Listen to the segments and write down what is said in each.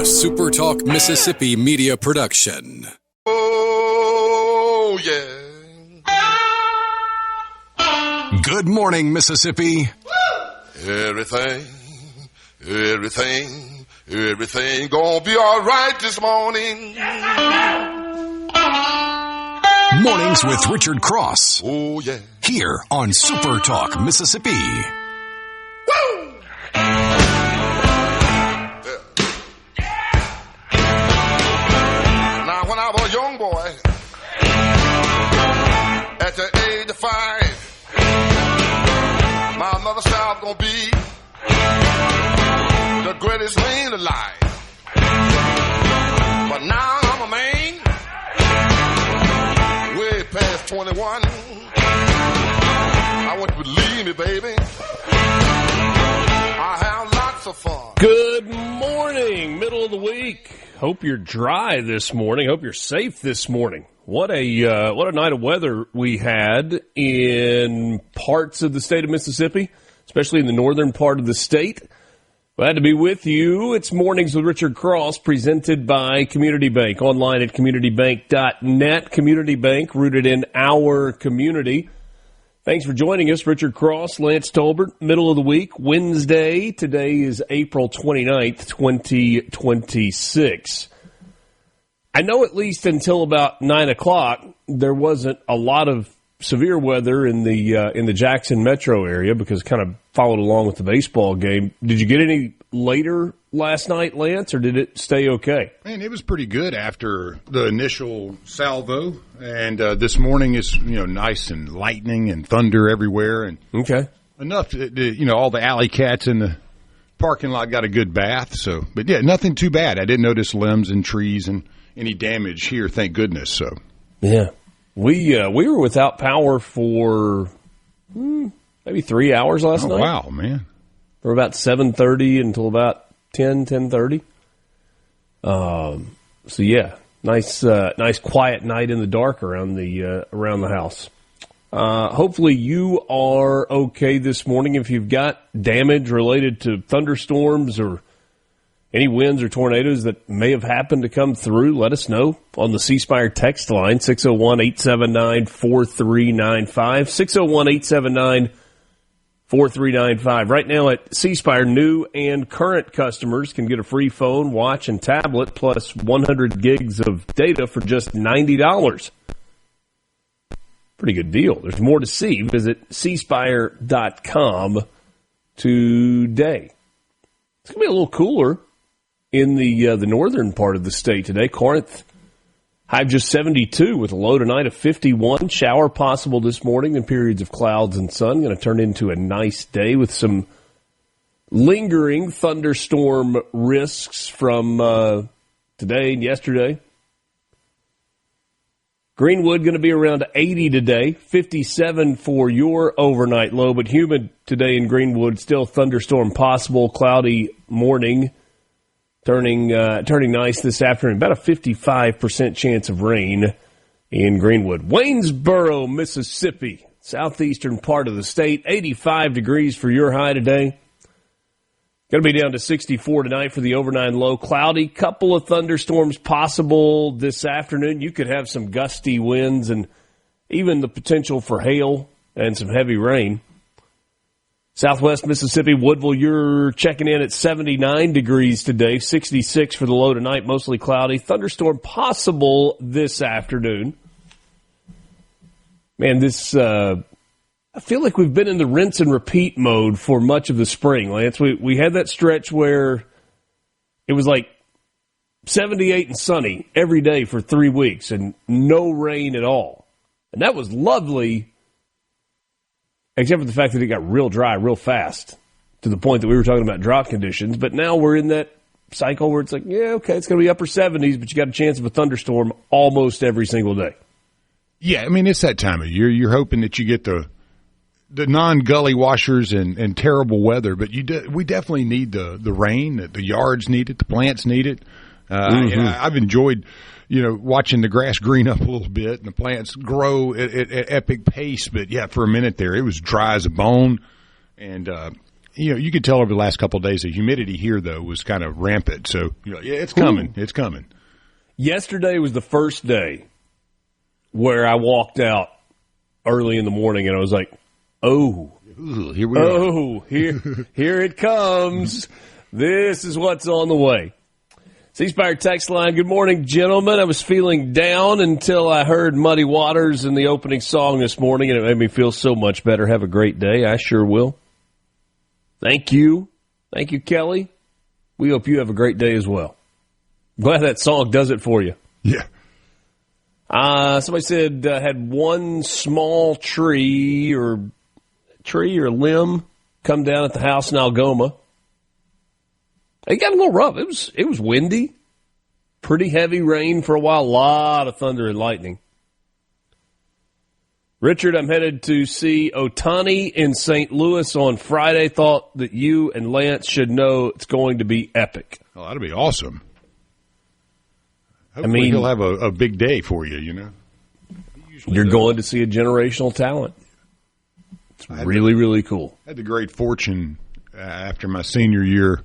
SuperTalk Mississippi media production. Oh, yeah. Good morning, Mississippi. Everything gonna be all right this morning. Mornings with Richard Cross. Oh, yeah. Here on SuperTalk Mississippi. Woo! Now, when I was a young boy, at the age of 5, my mother said I was gonna be the greatest man alive. But now I'm a man, way past 21. I want you to believe me, baby. I have lots of fun. Good morning, middle of the week. Hope you're dry this morning. Hope you're safe this morning. What a night of weather we had in parts of the state of Mississippi, especially in the northern part of the state. Glad to be with you. It's Mornings with Richard Cross, presented by Community Bank. Online at communitybank.net. Community Bank, rooted in our community. Thanks for joining us. Richard Cross, Lance Tolbert, middle of the week, Wednesday. Today is April 29th, 2026. I know at least until about 9 o'clock, there wasn't a lot of severe weather in the Jackson metro area because it kind of followed along with the baseball game. Did you get any later last night, Lance, or did it stay okay? Man, it was pretty good after the initial salvo, and this morning is nice and lightning and thunder everywhere, and okay, enough to, all the alley cats in the parking lot got a good bath. So, but yeah, nothing too bad. I didn't notice limbs and trees and any damage here, thank goodness. So yeah, we were without power for maybe 3 hours last night. Wow, man! For about 7:30 until about 10:30. So yeah, nice quiet night in the dark around the house. Hopefully you are okay this morning. If you've got damage related to thunderstorms or any winds or tornadoes that may have happened to come through, let us know on the C Spire text line, 601-879-4395, 601-879-4395. Right now at C Spire, new and current customers can get a free phone, watch, and tablet plus 100 gigs of data for just $90. Pretty good deal. There's more to see. Visit cspire.com today. It's going to be a little cooler in the northern part of the state today. Corinth, high just 72 with a low tonight of 51. Shower possible this morning in periods of clouds and sun. Going to turn into a nice day with some lingering thunderstorm risks from today and yesterday. Greenwood going to be around 80 today, 57 for your overnight low, but humid today in Greenwood. Still thunderstorm possible, cloudy morning, turning nice this afternoon. About a 55% chance of rain in Greenwood. Waynesboro, Mississippi, southeastern part of the state, 85 degrees for your high today. Going to be down to 64 tonight for the overnight low. Cloudy, couple of thunderstorms possible this afternoon. You could have some gusty winds and even the potential for hail and some heavy rain. Southwest Mississippi, Woodville, you're checking in at 79 degrees today, 66 for the low tonight, mostly cloudy. Thunderstorm possible this afternoon. Man, I feel like we've been in the rinse and repeat mode for much of the spring, Lance. We had that stretch where it was like 78 and sunny every day for 3 weeks and no rain at all. And that was lovely, except for the fact that it got real dry real fast to the point that we were talking about drought conditions. But now we're in that cycle where it's like, yeah, okay, it's going to be upper 70s, but you got a chance of a thunderstorm almost every single day. Yeah, I mean, it's that time of year. You're hoping that you get the non-gully washers and terrible weather, but we definitely need the rain. The yards need it. The plants need it. I've enjoyed, watching the grass green up a little bit and the plants grow at epic pace. But, yeah, for a minute there, it was dry as a bone. And you could tell over the last couple of days the humidity here, though, was kind of rampant. So, yeah, it's coming. It's coming. Yesterday was the first day where I walked out early in the morning and I was like, oh, here we are. Oh, here it comes. This is what's on the way. C-Spire text line, good morning, gentlemen. I was feeling down until I heard Muddy Waters in the opening song this morning, and it made me feel so much better. Have a great day. I sure will. Thank you. Thank you, Kelly. We hope you have a great day as well. Glad that song does it for you. Yeah. Somebody said had one small tree or limb come down at the house in Algoma. It got a little rough. It was windy, pretty heavy rain for a while, a lot of thunder and lightning. Richard, I'm headed to see Ohtani in St. Louis on Friday. Thought that you and Lance should know it's going to be epic. Oh, that'll be awesome. Hopefully he'll have a big day for you, you know. You're going to see a generational talent. It's really cool. I had the great fortune after my senior year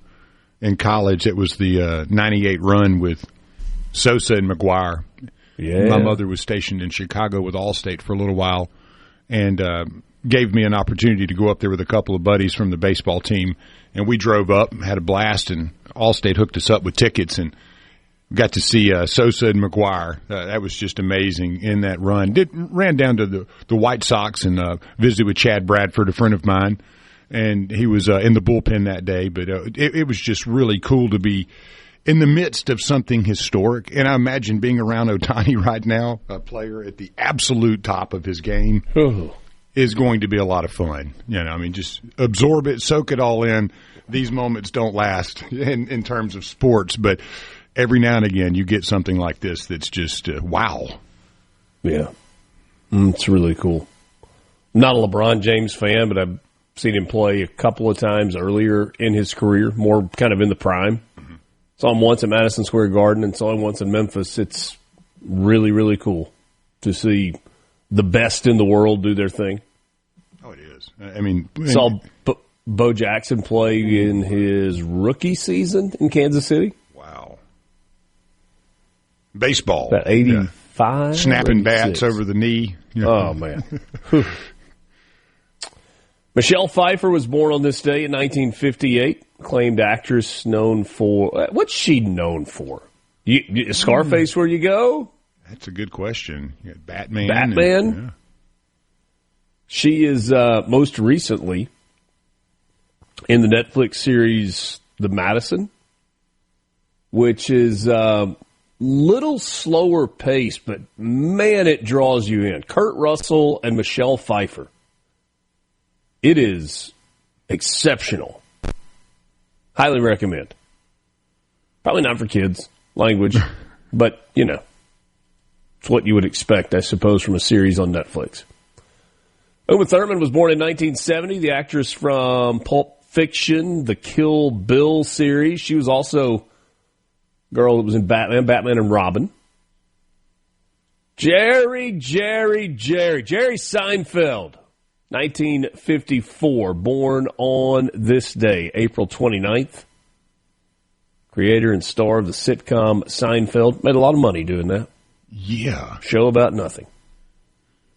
in college. It was the 98 run with Sosa and McGuire. Yeah. My mother was stationed in Chicago with Allstate for a little while and gave me an opportunity to go up there with a couple of buddies from the baseball team. And we drove up, had a blast, and Allstate hooked us up with tickets and got to see Sosa and McGuire. That was just amazing in that run. Ran down to the White Sox and visited with Chad Bradford, a friend of mine. And he was in the bullpen that day, but it was just really cool to be in the midst of something historic. And I imagine being around Ohtani right now, a player at the absolute top of his game, is going to be a lot of fun. You know, I mean, just absorb it, soak it all in. These moments don't last in terms of sports, but every now and again you get something like this that's just wow. Yeah, it's really cool. Not a LeBron James fan, but I've seen him play a couple of times earlier in his career, more kind of in the prime. Mm-hmm. Saw him once at Madison Square Garden and saw him once in Memphis. It's really cool to see the best in the world do their thing. Oh, it is. I mean, saw Bo Jackson play in his rookie season in Kansas City. Wow. Baseball. About 85. Snapping bats over the knee. Oh, man. Michelle Pfeiffer was born on this day in 1958. Acclaimed actress known for... What's she known for? Scarface, Where You Go? That's a good question. You got Batman. Yeah. She is most recently in the Netflix series The Madison, which is little slower pace, but man, it draws you in. Kurt Russell and Michelle Pfeiffer. It is exceptional. Highly recommend. Probably not for kids, language, but, you know, it's what you would expect, I suppose, from a series on Netflix. Uma Thurman was born in 1970, the actress from Pulp Fiction, the Kill Bill series. She was also a girl that was in Batman and Robin. Jerry Seinfeld, 1954, born on this day, April 29th. Creator and star of the sitcom Seinfeld. Made a lot of money doing that. Yeah. Show about nothing.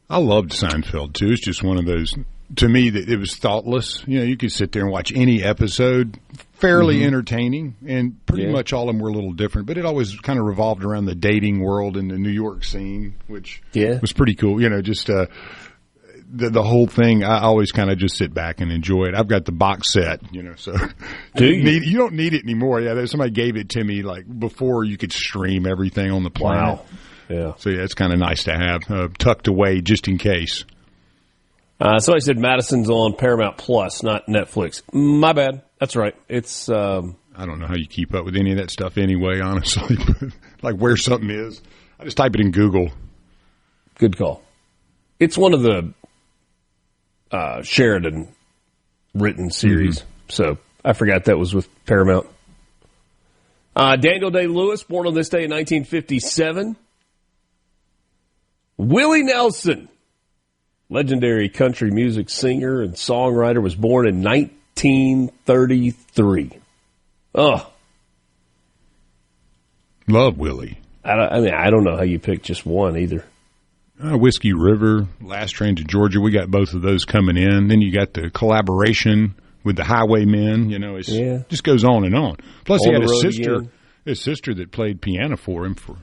I loved Seinfeld, too. It's just one of those, to me, that it was thoughtless. You know, you could sit there and watch any episode, fairly entertaining, and pretty much all of them were a little different. But it always kind of revolved around the dating world and the New York scene, which was pretty cool. You know, just the whole thing, I always kind of just sit back and enjoy it. I've got the box set, you know, so you don't need it anymore. Yeah, somebody gave it to me like before you could stream everything on the planet. Wow. Yeah. So, yeah, it's kind of nice to have tucked away just in case. Somebody said Madison's on Paramount Plus, not Netflix. My bad. That's right. It's I don't know how you keep up with any of that stuff anyway, honestly. Like where something is. I just type it in Google. Good call. It's one of the Sheridan written series. So I forgot that was with Paramount. Daniel Day-Lewis, born on this day in 1957. Willie Nelson, legendary country music singer and songwriter, was born in 19 1933. Oh. Love Willie. I don't know how you pick just one either. Whiskey River, Last Train to Georgia. We got both of those coming in. Then you got the collaboration with the Highwaymen. You know, it just goes on and on. Plus, he had a sister that played piano for him for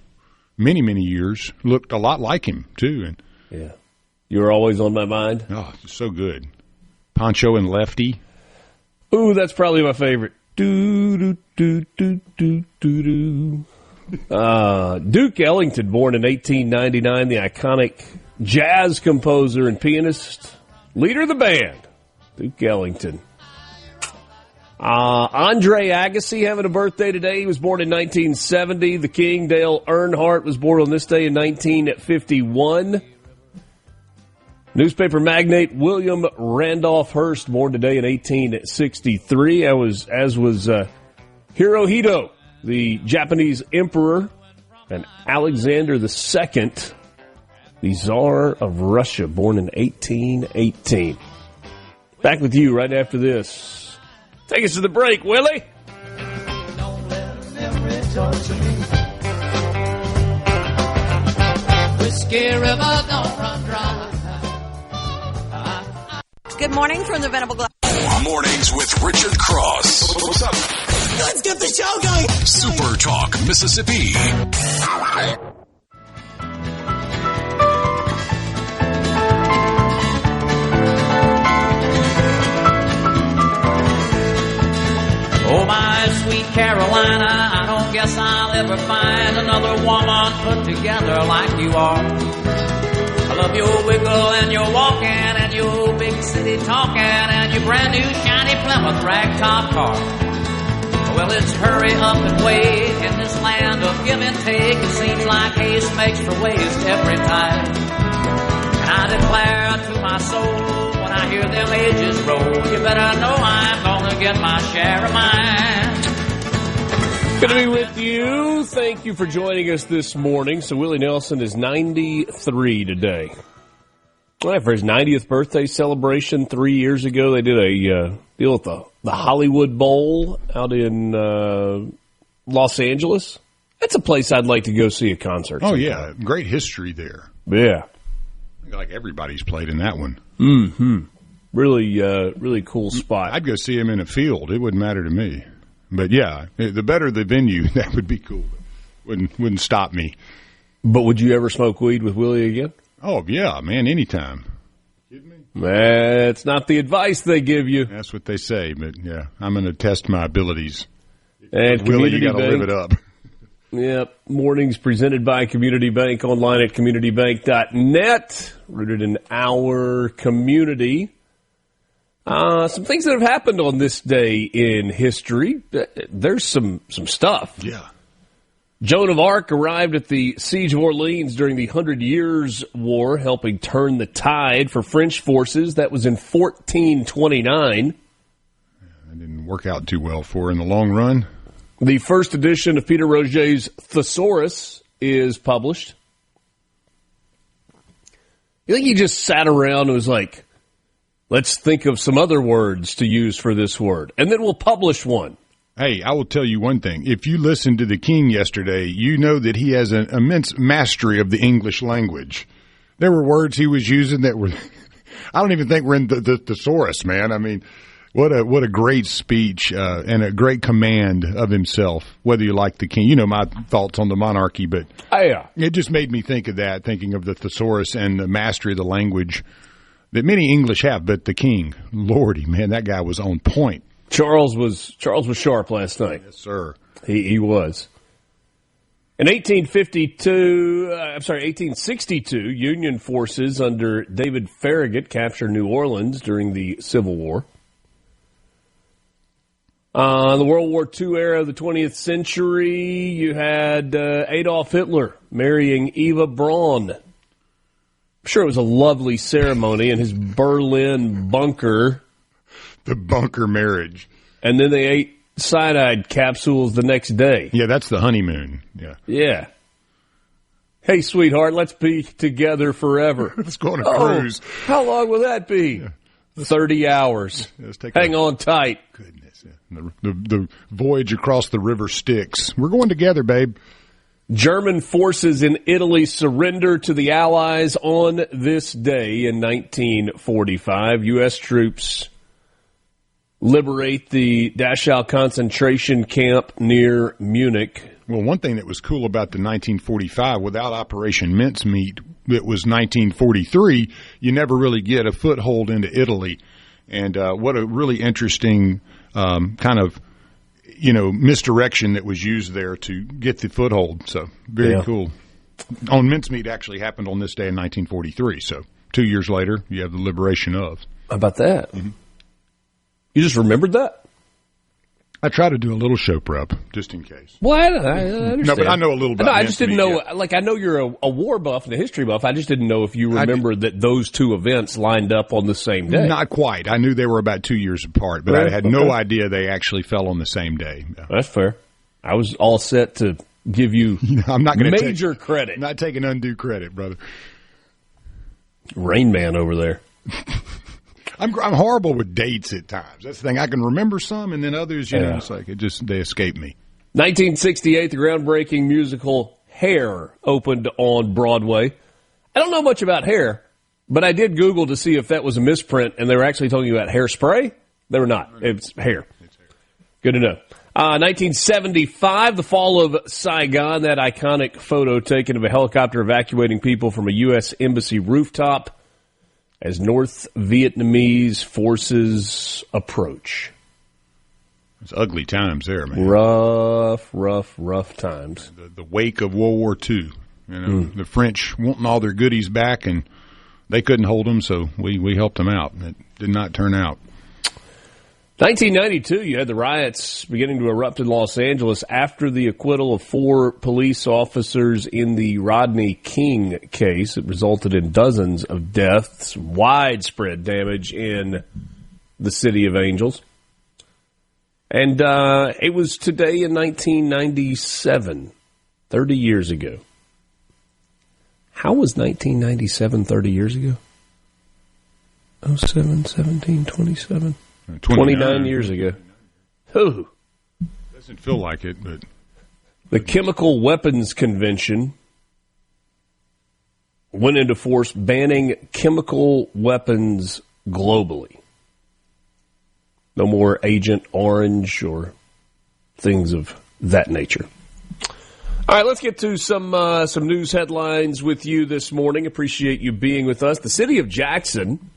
many, many years. Looked a lot like him, too. And yeah. You were always on my mind. Oh, so good. Poncho and Lefty. Ooh, that's probably my favorite. Do-do-do-do-do-do. Duke Ellington, born in 1899, the iconic jazz composer and pianist, leader of the band, Duke Ellington. Andre Agassi having a birthday today. He was born in 1970. The King, Dale Earnhardt, was born on this day in 1951. Newspaper magnate William Randolph Hearst, born today in 1863. As was Hirohito, the Japanese emperor, and Alexander II, the Tsar of Russia, born in 1818. Back with you right after this. Take us to the break, Willie. Whiskey River, don't run dry. Good morning from the Venable Glass. Mornings with Richard Cross. What's up? Let's get the show going. Super Talk, Mississippi. Oh, my sweet Carolina, I don't guess I'll ever find another woman put together like you are. I love your wiggle and your walking and your big city talking and your brand new shiny Plymouth ragtop car. Well, it's hurry up and wait in this land of give and take. It seems like haste makes for waste every time. And I declare to my soul when I hear them ages roll, you better know I'm gonna get my share of mine. Good to be with you. Thank you for joining us this morning. So Willie Nelson is 93 today. Well, for his 90th birthday celebration 3 years ago, they did a deal with the Hollywood Bowl out in Los Angeles. That's a place I'd like to go see a concert. Oh, yeah. Great history there. Yeah. Like everybody's played in that one. Mm-hmm. Really cool spot. I'd go see him in a field. It wouldn't matter to me. But, yeah, the better the venue, that would be cool. Wouldn't stop me. But would you ever smoke weed with Willie again? Oh, yeah, man, anytime. Kidding me? That's not the advice they give you. That's what they say, but, yeah, I'm going to test my abilities. And Willie, you got to live it up. Yep. Mornings presented by Community Bank, online at communitybank.net, rooted in our community. Some things that have happened on this day in history. There's some stuff. Yeah. Joan of Arc arrived at the Siege of Orleans during the 100 Years' War, helping turn the tide for French forces. That was in 1429. That didn't work out too well for her in the long run. The first edition of Peter Roget's Thesaurus is published. You think he just sat around and was like, let's think of some other words to use for this word, and then we'll publish one. Hey, I will tell you one thing. If you listened to the King yesterday, you know that he has an immense mastery of the English language. There were words he was using that were, I don't even think we're in the thesaurus, man. I mean, what a great speech and a great command of himself, whether you like the King. You know my thoughts on the monarchy, but it just made me think of that, thinking of the thesaurus and the mastery of the language that many English have, but the King, Lordy, man, that guy was on point. Charles was sharp last night. Yes, sir. He was. In 1862, Union forces under David Farragut captured New Orleans during the Civil War. In the World War II era of the 20th century, you had Adolf Hitler marrying Eva Braun. I'm sure it was a lovely ceremony in his Berlin bunker. The bunker marriage. And then they ate cyanide capsules the next day. Yeah, that's the honeymoon. Yeah. Hey, sweetheart, let's be together forever. Let's go on a cruise. How long will that be? Yeah. 30 hours. Hang on tight. Goodness. Yeah. The voyage across the river Styx. We're going together, babe. German forces in Italy surrender to the Allies on this day in 1945. U.S. troops liberate the Dachau concentration camp near Munich. Well, one thing that was cool about the 1945, without Operation Mincemeat, it was 1943, you never really get a foothold into Italy. And what a really interesting kind of, misdirection that was used there to get the foothold. So very cool. On Mincemeat actually happened on this day in 1943. So 2 years later, you have the liberation of. How about that? Mm-hmm. You just remembered that? I try to do a little show prep, just in case. Well, I understand. No, but I know a little bit. No, I just didn't know. Yeah. Like, I know you're a war buff and a history buff. I just didn't know if you remembered that those two events lined up on the same day. Not quite. I knew they were about 2 years apart, but I had no idea they actually fell on the same day. Yeah. That's fair. I was all set to give you I'm not gonna major credit. I'm not taking undue credit, brother. Rain Man over there. I'm horrible with dates at times. That's the thing. I can remember some, and then others, it's like they escape me. 1968, the groundbreaking musical Hair opened on Broadway. I don't know much about Hair, but I did Google to see if that was a misprint, and they were actually talking about hairspray. They were not. It's Hair. Good to know. 1975, the fall of Saigon, that iconic photo taken of a helicopter evacuating people from a U.S. embassy rooftop as North Vietnamese forces approach. It's ugly times there, man. Rough times. The wake of World War II. The French wanting all their goodies back, and they couldn't hold them, so we helped them out. It did not turn out. 1992, you had the riots beginning to erupt in Los Angeles after the acquittal of 4 police officers in the Rodney King case. It resulted in dozens of deaths, widespread damage in the city of Angels. And it was today in 1997, 30 years ago. How was 1997 30 years ago? 07, 17, 27... 29 years ago. Who? Doesn't feel like it, but... The Chemical Weapons Convention went into force banning chemical weapons globally. No more Agent Orange or things of that nature. All right, let's get to some news headlines with you this morning. Appreciate you being with us. The city of Jackson...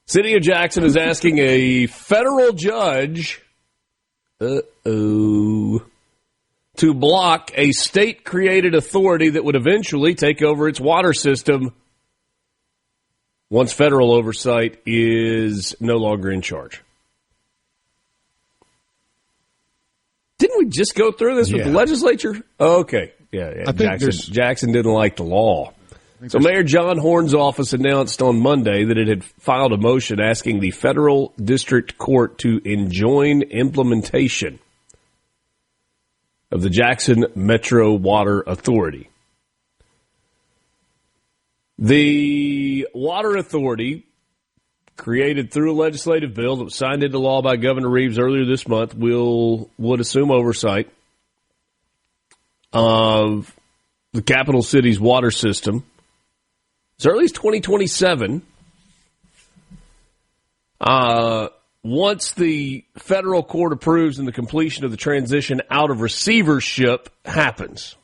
City of Jackson is asking a federal judge to block a state-created authority that would eventually take over its water system once federal oversight is no longer in charge. Didn't we just go through this with the legislature? Okay. Yeah. Jackson didn't like the law. So Mayor John Horn's office announced on Monday that it had filed a motion asking the federal district court to enjoin implementation of the Jackson Metro Water Authority. The Water Authority, created through a legislative bill that was signed into law by Governor Reeves earlier this month, would assume oversight of the capital city's water system as early as 2027, once the federal court approves and the completion of the transition out of receivership happens.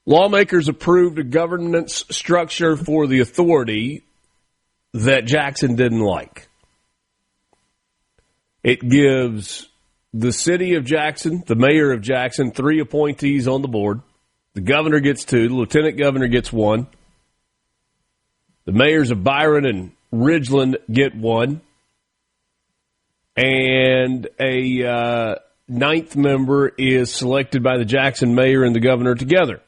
Lawmakers approved a governance structure for the authority that Jackson didn't like. It gives the city of Jackson, the mayor of Jackson, 3 appointees on the board. The governor gets 2. The lieutenant governor gets 1. The mayors of Byron and Ridgeland get 1. And a 9th member is selected by the Jackson mayor and the governor together.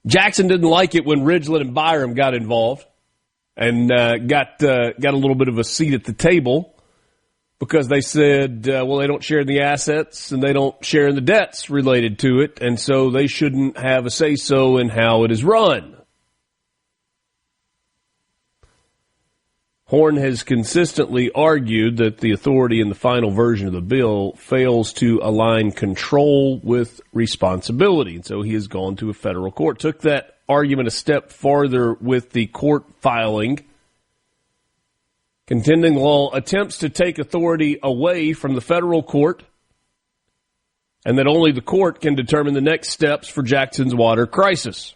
Jackson didn't like it when Ridgeland and Byron got involved and got a little bit of a seat at the table, because they said, well, they don't share in the assets and they don't share in the debts related to it, and so they shouldn't have a say-so in how it is run. Horn has consistently argued that the authority in the final version of the bill fails to align control with responsibility, and so he has gone to a federal court. Took that argument a step farther with the court filing, contending law attempts to take authority away from the federal court and that only the court can determine the next steps for Jackson's water crisis.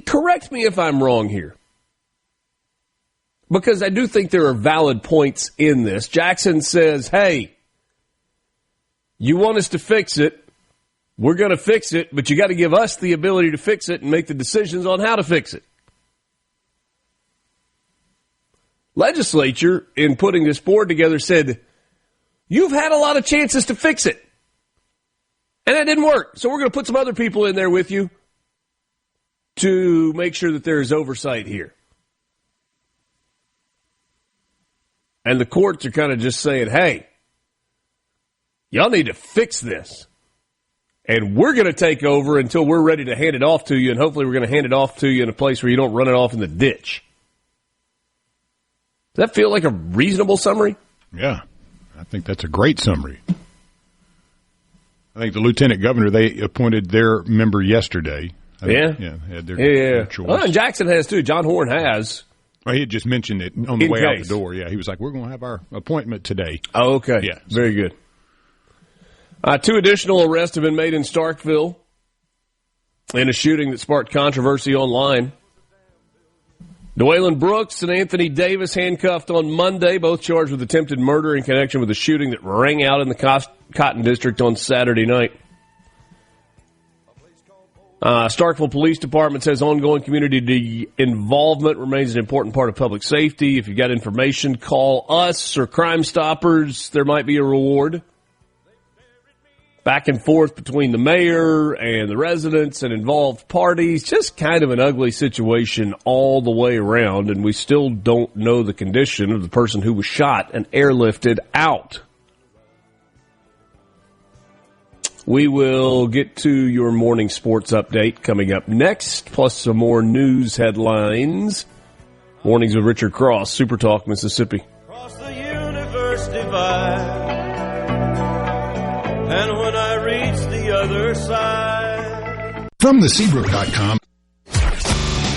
Correct me if I'm wrong here, because I do think there are valid points in this. Jackson says, hey, you want us to fix it, we're going to fix it, but you got to give us the ability to fix it and make the decisions on how to fix it. Legislature, in putting this board together, said, you've had a lot of chances to fix it, and that didn't work. So we're going to put some other people in there with you to make sure that there is oversight here. And the courts are kind of just saying, hey, y'all need to fix this. And we're going to take over until we're ready to hand it off to you, and hopefully we're going to hand it off to you in a place where you don't run it off in the ditch. Does that feel like a reasonable summary? Yeah, I think that's a great summary. I think the lieutenant governor, they appointed their member yesterday. Yeah? Yeah, had their choice. Well, and Jackson has too. John Horn has. Well, he had just mentioned it on the way out the door. Yeah, he was like, we're going to have our appointment today. Oh, okay. Yeah. Very good. 2 additional arrests have been made in Starkville in a shooting that sparked controversy online. Dwaylen Brooks and Anthony Davis handcuffed on Monday, both charged with attempted murder in connection with the shooting that rang out in the Cotton District on Saturday night. Starkville Police Department says ongoing community involvement remains an important part of public safety. If you've got information, call us or Crime Stoppers. There might be a reward. Back and forth between the mayor and the residents and involved parties. Just kind of an ugly situation all the way around, and we still don't know the condition of the person who was shot and airlifted out. We will get to your morning sports update coming up next, plus some more news headlines. Mornings with Richard Cross, SuperTalk, Mississippi. Across the universe divide, and when I reach the other side. From theseabrook.com.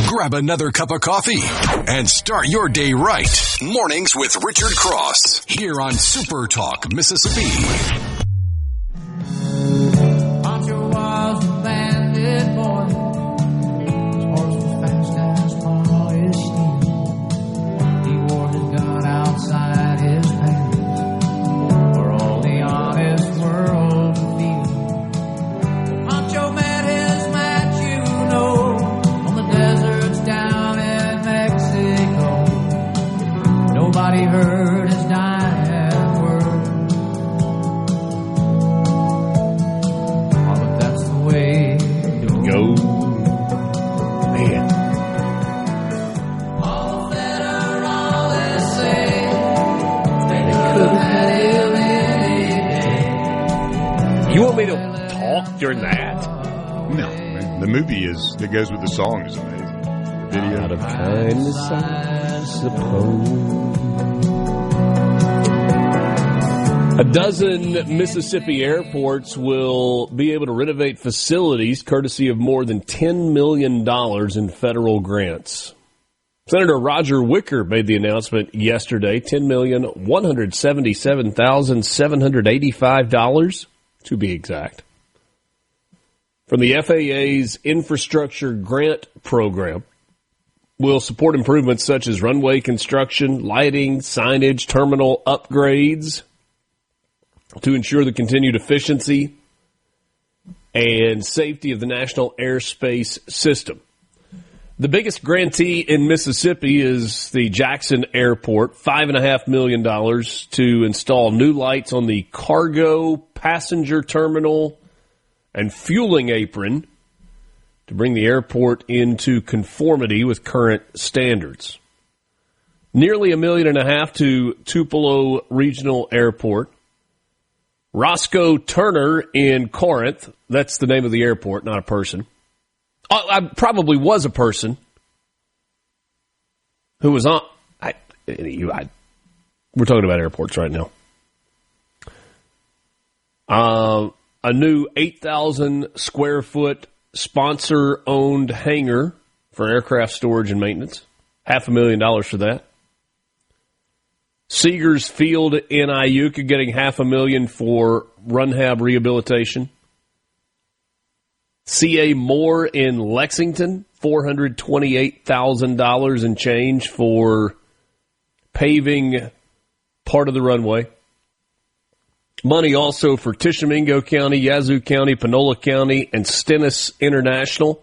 Grab another cup of coffee and start your day right. Mornings with Richard Cross here on SuperTalk, Mississippi. Pancho was a bandit boy. His horse was fast as all his steed. He wore his gun outside his pants for all the honest world to feel. Pancho met his match, you know, on the deserts down in Mexico. Nobody heard his dying word. Go. Man. You want me to talk during that? No, man, the movie that goes with the song is amazing. The video. Out of kindness, I suppose. A dozen Mississippi airports will be able to renovate facilities courtesy of more than $10 million in federal grants. Senator Roger Wicker made the announcement yesterday, $10,177,785 to be exact, from the FAA's Infrastructure Grant Program. Will support improvements such as runway construction, lighting, signage, terminal upgrades, to ensure the continued efficiency and safety of the national airspace system. The biggest grantee in Mississippi is the Jackson Airport, $5.5 million to install new lights on the cargo, passenger terminal, and fueling apron to bring the airport into conformity with current standards. Nearly $1.5 million to Tupelo Regional Airport. Roscoe Turner in Corinth. That's the name of the airport, not a person. I probably was a person who was on. We're talking about airports right now. A new 8,000 square foot sponsor-owned hangar for aircraft storage and maintenance. $500,000 for that. Seegers Field in Iuka getting $500,000 for run-hab rehabilitation. C.A. Moore in Lexington, $428,000 and change for paving part of the runway. Money also for Tishomingo County, Yazoo County, Panola County, and Stennis International.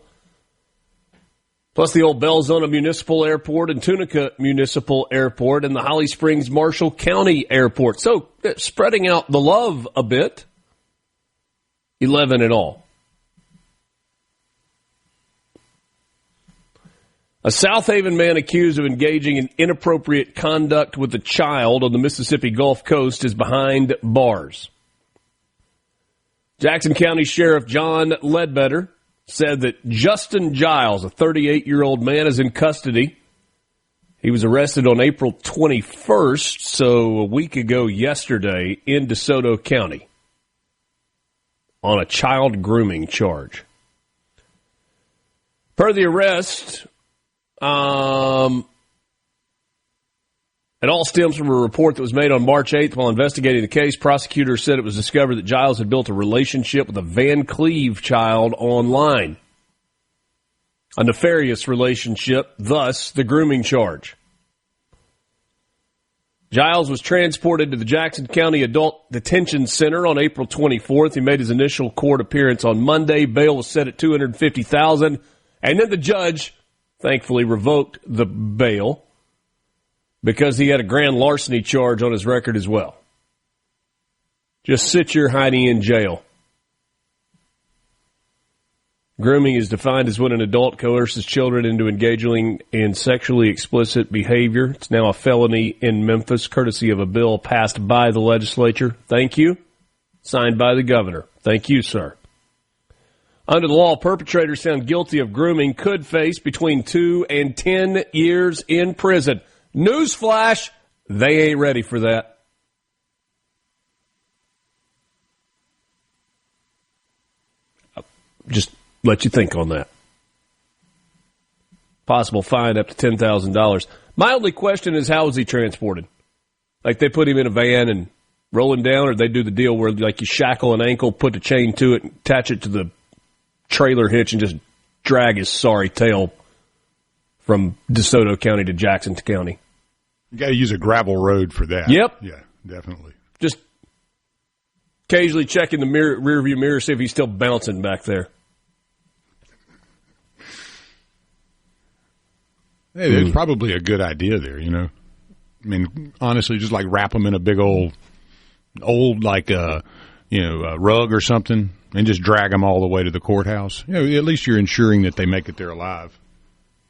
Plus the old Belzona Municipal Airport and Tunica Municipal Airport and the Holly Springs Marshall County Airport. So spreading out the love a bit. 11 in all. A South Haven man accused of engaging in inappropriate conduct with a child on the Mississippi Gulf Coast is behind bars. Jackson County Sheriff John Ledbetter said that Justin Giles, a 38-year-old man, is in custody. He was arrested on April 21st, so a week ago yesterday, in DeSoto County on a child grooming charge. Per the arrest, it all stems from a report that was made on March 8th while investigating the case. Prosecutors said it was discovered that Giles had built a relationship with a Van Cleve child online. A nefarious relationship, thus the grooming charge. Giles was transported to the Jackson County Adult Detention Center on April 24th. He made his initial court appearance on Monday. Bail was set at $250,000, and then the judge thankfully revoked the bail because he had a grand larceny charge on his record as well. Just sit your hiney in jail. Grooming is defined as when an adult coerces children into engaging in sexually explicit behavior. It's now a felony in Memphis, courtesy of a bill passed by the legislature. Thank you. Signed by the governor. Thank you, sir. Under the law, perpetrators found guilty of grooming could face between 2 and 10 years in prison. Newsflash, they ain't ready for that. Just let you think on that. Possible fine up to $10,000. My only question is, how was he transported? Like they put him in a van and roll him down, or they do the deal where like you shackle an ankle, put a chain to it, and attach it to the trailer hitch and just drag his sorry tail from DeSoto County to Jackson County. You got to use a gravel road for that. Yep. Yeah, definitely. Just occasionally checking the rear view mirror, see if he's still bouncing back there. Hey, there's probably a good idea there, you know. I mean, honestly, just like wrap them in a big old like rug or something, and just drag them all the way to the courthouse. You know, at least you're ensuring that they make it there alive.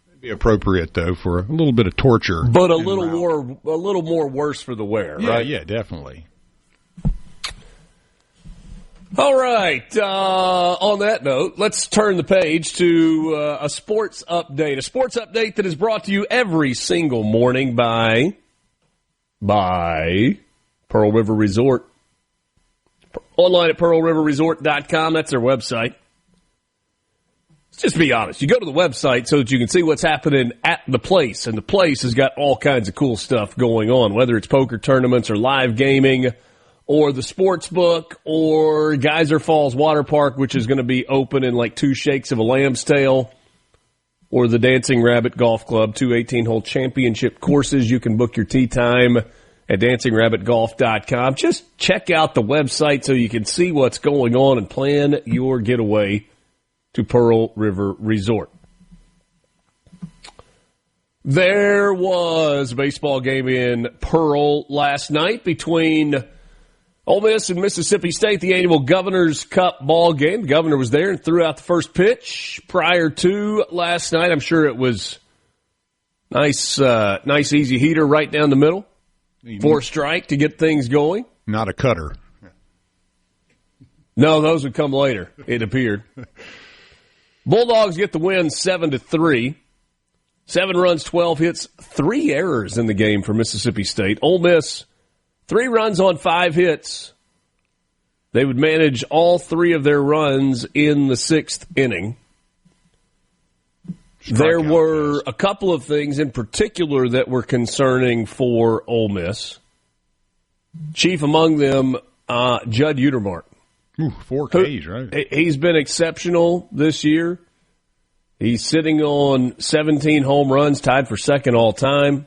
It'd be appropriate though for a little bit of torture, but a little more worse for the wear, right? Yeah, definitely. All right. On that note, let's turn the page to a sports update. A sports update that is brought to you every single morning by Pearl River Resort. Online at pearlriverresort.com. That's their website. Let's just be honest. You go to the website so that you can see what's happening at the place. And the place has got all kinds of cool stuff going on, whether it's poker tournaments or live gaming or the sports book or Geyser Falls Water Park, which is going to be open in like 2 shakes of a lamb's tail, or the Dancing Rabbit Golf Club, 2 18-hole championship courses. You can book your tee time at dancingrabbitgolf.com. Just check out the website so you can see what's going on and plan your getaway to Pearl River Resort. There was a baseball game in Pearl last night between Ole Miss and Mississippi State, the annual Governor's Cup ball game. The governor was there and threw out the first pitch prior to last night. I'm sure it was nice easy heater right down the middle. 4 strike to get things going. Not a cutter. No, those would come later, it appeared. Bulldogs get the win 7-3. 7 runs, 12 hits, 3 errors in the game for Mississippi State. Ole Miss, 3 runs on 5 hits. They would manage all 3 of their runs in the 6th inning. There were a couple of things in particular that were concerning for Ole Miss. Chief among them, Judd Utermark. 4 Ks, right? He's been exceptional this year. He's sitting on 17 home runs, tied for second all time.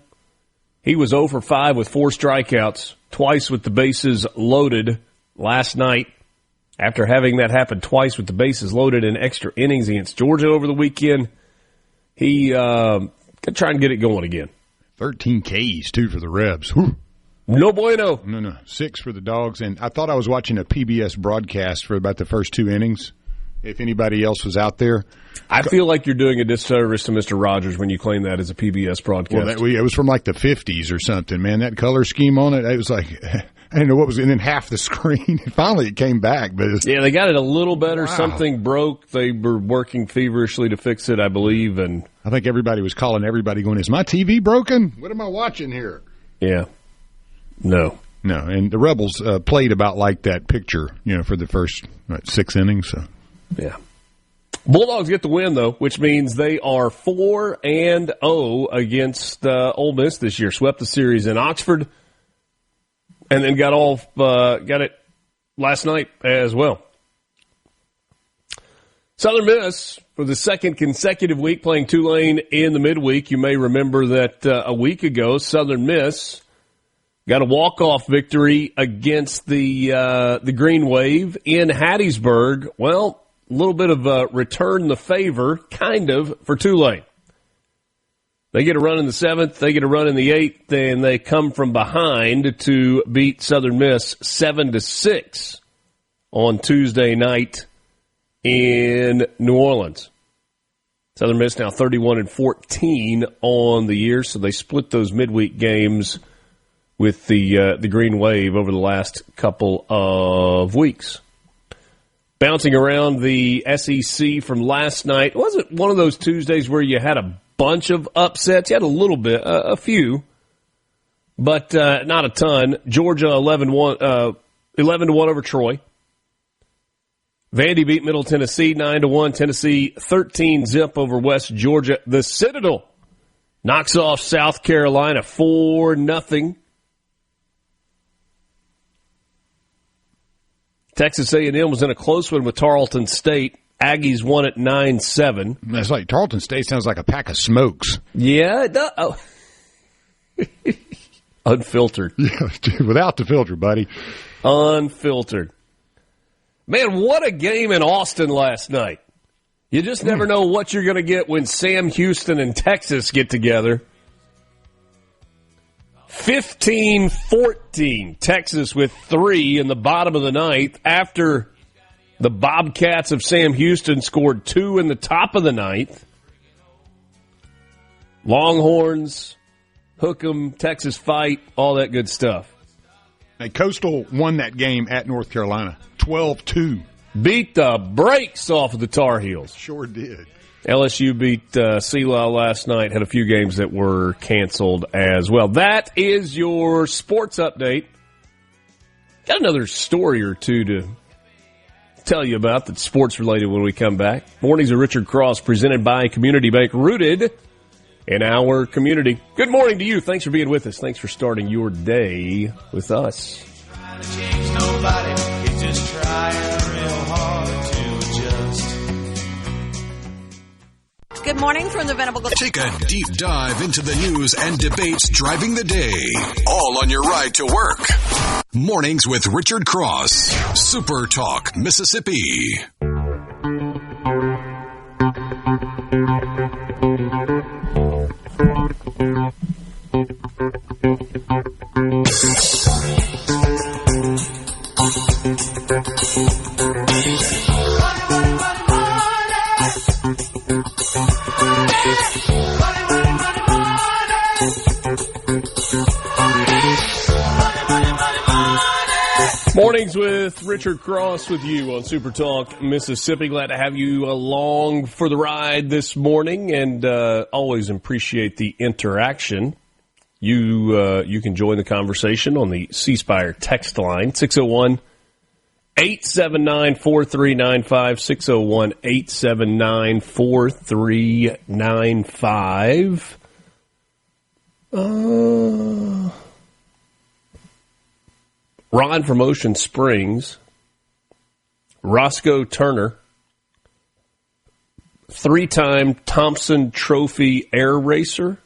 He was 0 for 5 with 4 strikeouts, twice with the bases loaded last night. After having that happen twice with the bases loaded in extra innings against Georgia over the weekend, he could try and get it going again. 13 Ks, too, for the Rebs. Whew. No bueno. No. 6 for the Dogs. And I thought I was watching a PBS broadcast for about the first 2 innings, if anybody else was out there. I feel like you're doing a disservice to Mr. Rogers when you claim that as a PBS broadcast. Well, it was from like the 50s or something, man. That color scheme on it was like, I didn't know what was, and then half the screen. Finally, it came back. But yeah, they got it a little better. Wow. Something broke. They were working feverishly to fix it, I believe. And I think everybody was calling everybody going, is my TV broken? What am I watching here? Yeah. No, and the Rebels played about like that picture, for the first 6 innings. So. Yeah. Bulldogs get the win, though, which means they are 4-0 against Ole Miss this year. Swept the series in Oxford, and then got it last night as well. Southern Miss, for the second consecutive week, playing Tulane in the midweek. You may remember that a week ago, Southern Miss got a walk-off victory against the Green Wave in Hattiesburg. Well, a little bit of a return the favor, kind of, for Tulane. They get a run in the 7th, they get a run in the 8th, and they come from behind to beat Southern Miss 7-6 on Tuesday night in New Orleans. Southern Miss now 31-14 on the year, so they split those midweek games with the Green Wave over the last couple of weeks. Bouncing around the SEC from last night, it wasn't one of those Tuesdays where you had a bunch of upsets. You had a little bit, a few, but not a ton. Georgia 11-1 over Troy. Vandy beat Middle Tennessee 9-1. Tennessee 13-0 over West Georgia. The Citadel knocks off South Carolina 4-0. Texas A&M was in a close one with Tarleton State. Aggies won at 9-7. That's like Tarleton State sounds like a pack of smokes. Yeah, it does. Oh. Unfiltered. Yeah, without the filter, buddy. Unfiltered. Man, what a game in Austin last night. You just never know what you're going to get when Sam Houston and Texas get together. 15-14, Texas with 3 in the bottom of the 9th after the Bobcats of Sam Houston scored 2 in the top of the 9th. Longhorns, hook 'em, Texas fight, all that good stuff. Hey, Coastal won that game at North Carolina, 12-2. Beat the brakes off of the Tar Heels. Sure did. LSU beat CeeLo last night, had a few games that were canceled as well. That is your sports update. Got another story or two to tell you about that's sports-related when we come back. Mornings of Richard Cross, presented by Community Bank, rooted in our community. Good morning to you. Thanks for being with us. Thanks for starting your day with us. Trying to change nobody, it's just trying real hard to adjust. Good morning from the Venable. Take a deep dive into the news and debates driving the day. All on your ride to work. Mornings with Richard Cross. Super Talk, Mississippi. Mornings with Richard Cross with you on SuperTalk Mississippi. Glad to have you along for the ride this morning, and always appreciate the interaction. You can join the conversation on the C Spire text line, 601-879-4395, 601-879-4395. Ron from Ocean Springs, Roscoe Turner, 3-time Thompson Trophy air racer,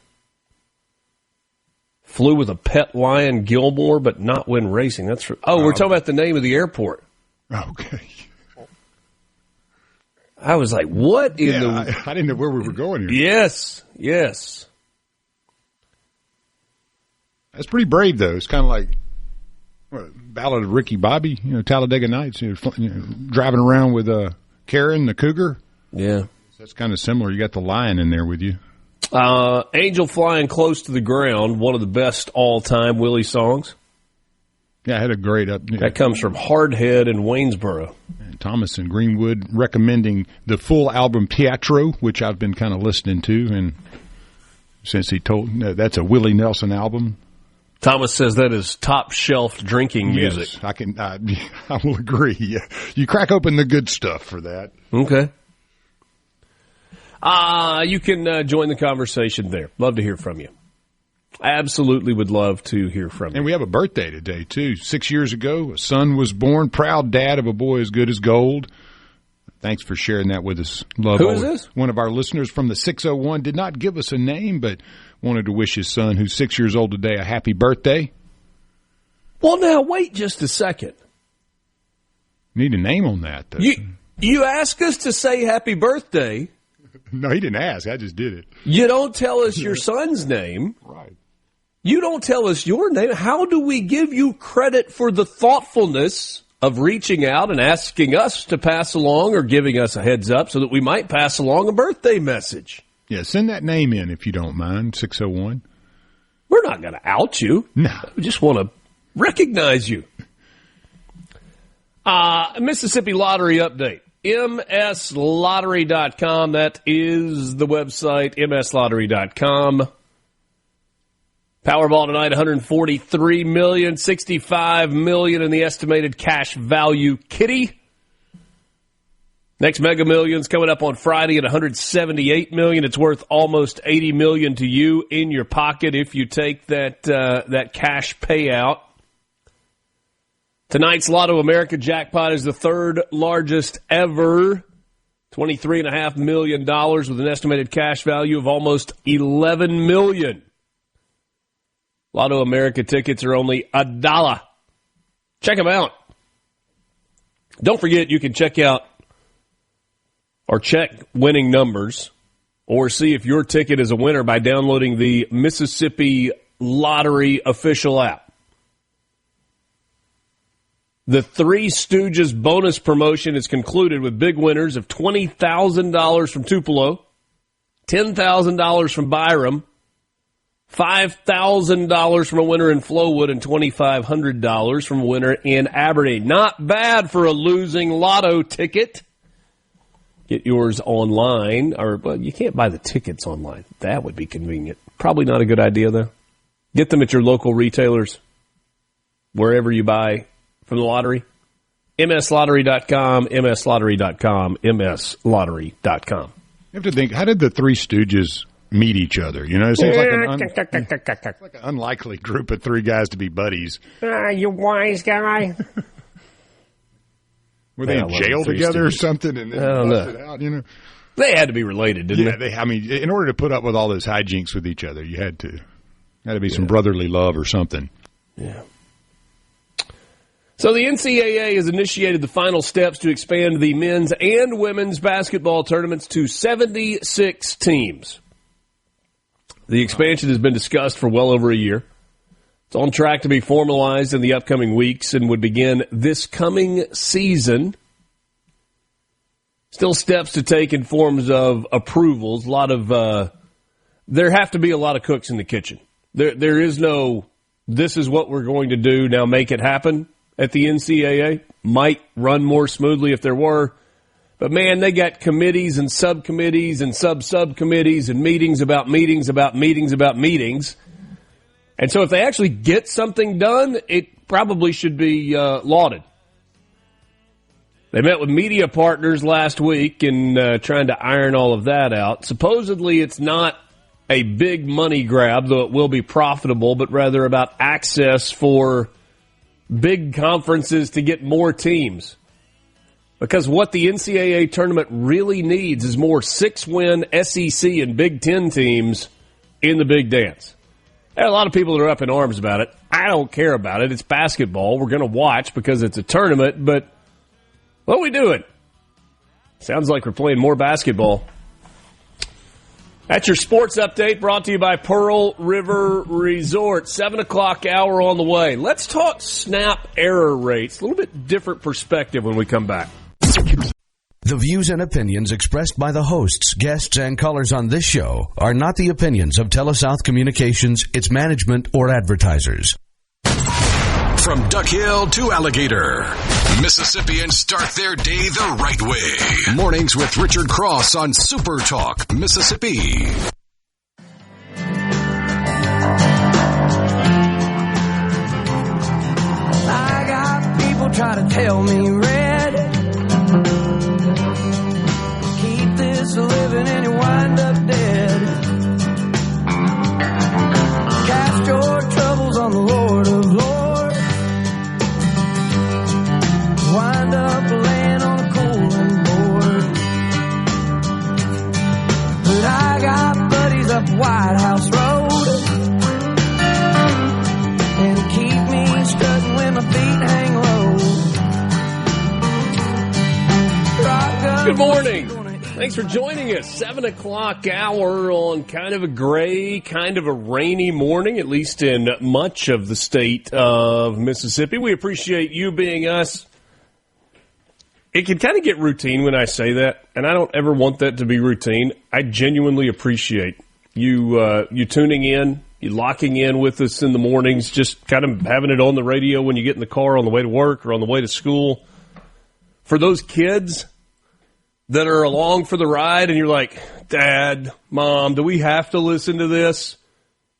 flew with a pet lion, Gilmore, but not when racing. That's for, we're talking about the name of the airport. Okay. I was like, what in the... I didn't know where we were going here. Yes. That's pretty brave, though. It's kind of like Ballad of Ricky Bobby, Talladega Nights, driving around with Karen, the cougar. Yeah. That's kind of similar. You got the lion in there with you. Angel Flying Close to the Ground, one of the best all-time Willie songs. Yeah, I had a great That comes from Hardhead in Waynesboro. And Thomas and Greenwood recommending the full album Teatro, which I've been kind of listening to, and since he told that's a Willie Nelson album. Thomas says that is top-shelf drinking music. Yes, I will agree. Yeah. You crack open the good stuff for that. Okay. You can join the conversation there. Love to hear from you. Absolutely would love to hear from you. And we have a birthday today, too. 6 years ago, a son was born. Proud dad of a boy as good as gold. Thanks for sharing that with us. Love. Who is this? One of our listeners from the 601 did not give us a name, but wanted to wish his son, who's 6 years old today, a happy birthday. Well, now, wait just a second. Need a name on that, though. You ask us to say happy birthday. No, he didn't ask. I just did it. You don't tell us your son's name. Right. You don't tell us your name. How do we give you credit for the thoughtfulness of reaching out and asking us to pass along or giving us a heads up so that we might pass along a birthday message? Yeah, send that name in if you don't mind, 601. We're not going to out you. No. We just want to recognize you. Mississippi Lottery update. MSLottery.com. That is the website, MSLottery.com. Powerball tonight, $143 million, $65 million in the estimated cash value kitty. Next Mega Millions coming up on Friday at $178 million. It's worth almost $80 million to you in your pocket if you take that cash payout. Tonight's Lotto America jackpot is the third largest ever, $23.5 million with an estimated cash value of almost $11 million. Lotto America tickets are only $1. Check them out. Don't forget, you can check out or check winning numbers or see if your ticket is a winner by downloading the Mississippi Lottery official app. The Three Stooges bonus promotion is concluded with big winners of $20,000 from Tupelo, $10,000 from Byram, $5,000 from a winner in Flowood, and $2,500 from a winner in Aberdeen. Not bad for a losing lotto ticket. Get yours online, well, you can't buy the tickets online. That would be convenient. Probably not a good idea, though. Get them at your local retailers, wherever you buy from the lottery. MSLottery.com, MSLottery.com, MSLottery.com. You have to think, how did the Three Stooges meet each other? It seems like an unlikely group of three guys to be buddies. You wise guy. Were they in jail together or something and then busted out, They had to be related, didn't they? In order to put up with all those hijinks with each other, you had to be some brotherly love or something. Yeah. So the NCAA has initiated the final steps to expand the men's and women's basketball tournaments to 76 teams. The expansion has been discussed for well over a year. It's on track to be formalized in the upcoming weeks and would begin this coming season. Still steps to take in forms of approvals. A lot of there have to be a lot of cooks in the kitchen. There is no, this is what we're going to do, now make it happen at the NCAA. Might run more smoothly if there were. But, man, they got committees and subcommittees and sub-subcommittees and meetings about meetings about meetings about meetings. And so if they actually get something done, it probably should be lauded. They met with media partners last week and trying to iron all of that out. Supposedly it's not a big money grab, though it will be profitable, but rather about access for big conferences to get more teams. Because what the NCAA tournament really needs is more 6-win SEC and Big Ten teams in the big dance. There are a lot of people that are up in arms about it. I don't care about it. It's basketball. We're going to watch because it's a tournament, but what are we doing? Sounds like we're playing more basketball. That's your sports update brought to you by Pearl River Resort. 7 o'clock hour on the way. Let's talk snap error rates. A little bit different perspective when we come back. The views and opinions expressed by the hosts, guests, and callers on this show are not the opinions of TeleSouth Communications, its management, or advertisers. From Duck Hill to Alligator, Mississippians start their day the right way. Mornings with Richard Cross on SuperTalk, Mississippi. I got people try to tell me red, keep this living and you wind up dead. Cast your troubles on the Lord of Lords, wind up laying on a cooling board. But I got buddies up White House Road, and keep me strutting when my feet hang low. Good morning. Thanks for joining us. 7 o'clock hour on kind of a gray, kind of a rainy morning, at least in much of the state of Mississippi. We appreciate you being us. It can kind of get routine when I say that, and I don't ever want that to be routine. I genuinely appreciate you tuning in, you locking in with us in the mornings, just kind of having it on the radio when you get in the car on the way to work or on the way to school. For those kids that are along for the ride and you're like, Dad, Mom, do we have to listen to this?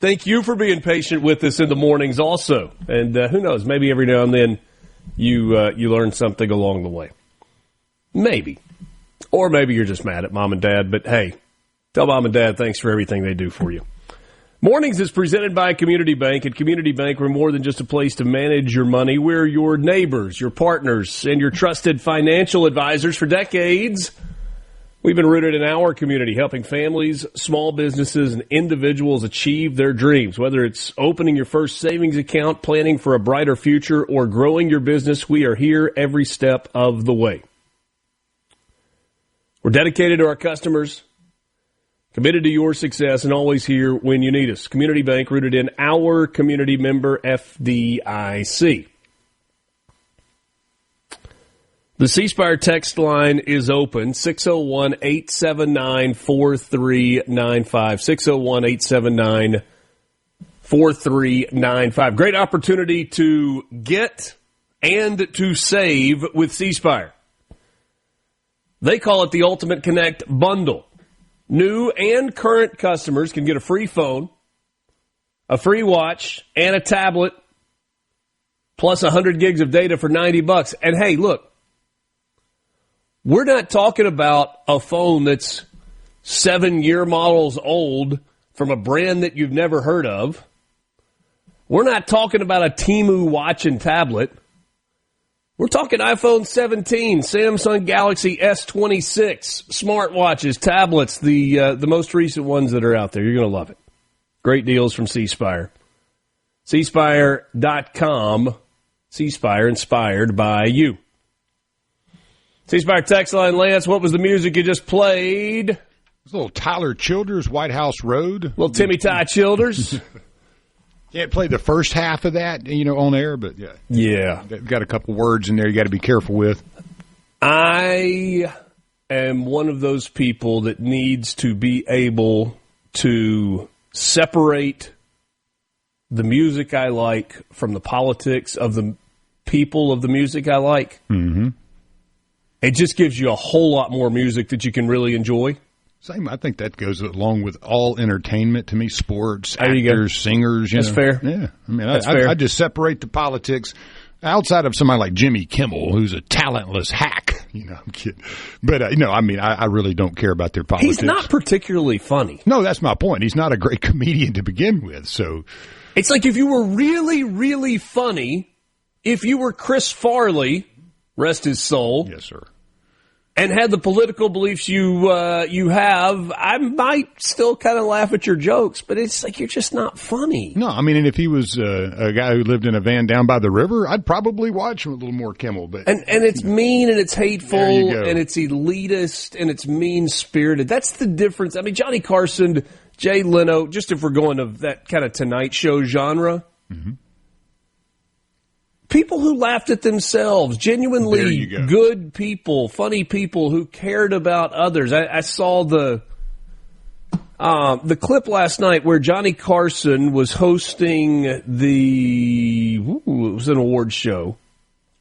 Thank you for being patient with us in the mornings also. And who knows, maybe every now and then you learn something along the way. Maybe. Or maybe you're just mad at Mom and Dad, but hey, tell Mom and Dad thanks for everything they do for you. Mornings is presented by Community Bank. At Community Bank, we're more than just a place to manage your money. We're your neighbors, your partners, and your trusted financial advisors for decades. We've been rooted in our community, helping families, small businesses, and individuals achieve their dreams. Whether it's opening your first savings account, planning for a brighter future, or growing your business, we are here every step of the way. We're dedicated to our customers, committed to your success, and always here when you need us. Community Bank, rooted in our community, member FDIC. The C-Spire text line is open, 601-879-4395, 601-879-4395. Great opportunity to get and to save with C-Spire. They call it the Ultimate Connect Bundle. New and current customers can get a free phone, a free watch, and a tablet, plus 100 gigs of data for $90. And hey, look, we're not talking about a phone that's 7-year models old from a brand that you've never heard of. We're not talking about a Temu watch and tablet. We're talking iPhone 17, Samsung Galaxy S26, smartwatches, tablets, the most recent ones that are out there. You're going to love it. Great deals from C-Spire. C-Spire.com. C-Spire, inspired by you. C-Spire text line, Lance, what was the music you just played? It was a little Tyler Childers, White House Road. Little Timmy Ty Childers. Can't play the first half of that, on air, but yeah. Got a couple words in there you got to be careful with. I am one of those people that needs to be able to separate the music I like from the politics of the people of the music I like. Mm-hmm. It just gives you a whole lot more music that you can really enjoy. Same. I think that goes along with all entertainment to me, sports, There you go. actors, singers. That's fair. Yeah. I mean, That's fair. I just separate the politics outside of somebody like Jimmy Kimmel, who's a talentless hack. I'm kidding. But, I really don't care about their politics. He's not particularly funny. No, that's my point. He's not a great comedian to begin with. So it's like if you were really, really funny, if you were Chris Farley, rest his soul. Yes, sir. And had the political beliefs you have, I might still kind of laugh at your jokes, but it's like you're just not funny. No, I mean, and if he was a guy who lived in a van down by the river, I'd probably watch him a little more Kimmel. But and it's mean and it's hateful and it's elitist and it's mean-spirited. That's the difference. I mean, Johnny Carson, Jay Leno, just if we're going to that kind of Tonight Show genre, mm-hmm. people who laughed at themselves, genuinely good people, funny people who cared about others. I saw the clip last night where Johnny Carson was hosting it was an awards show,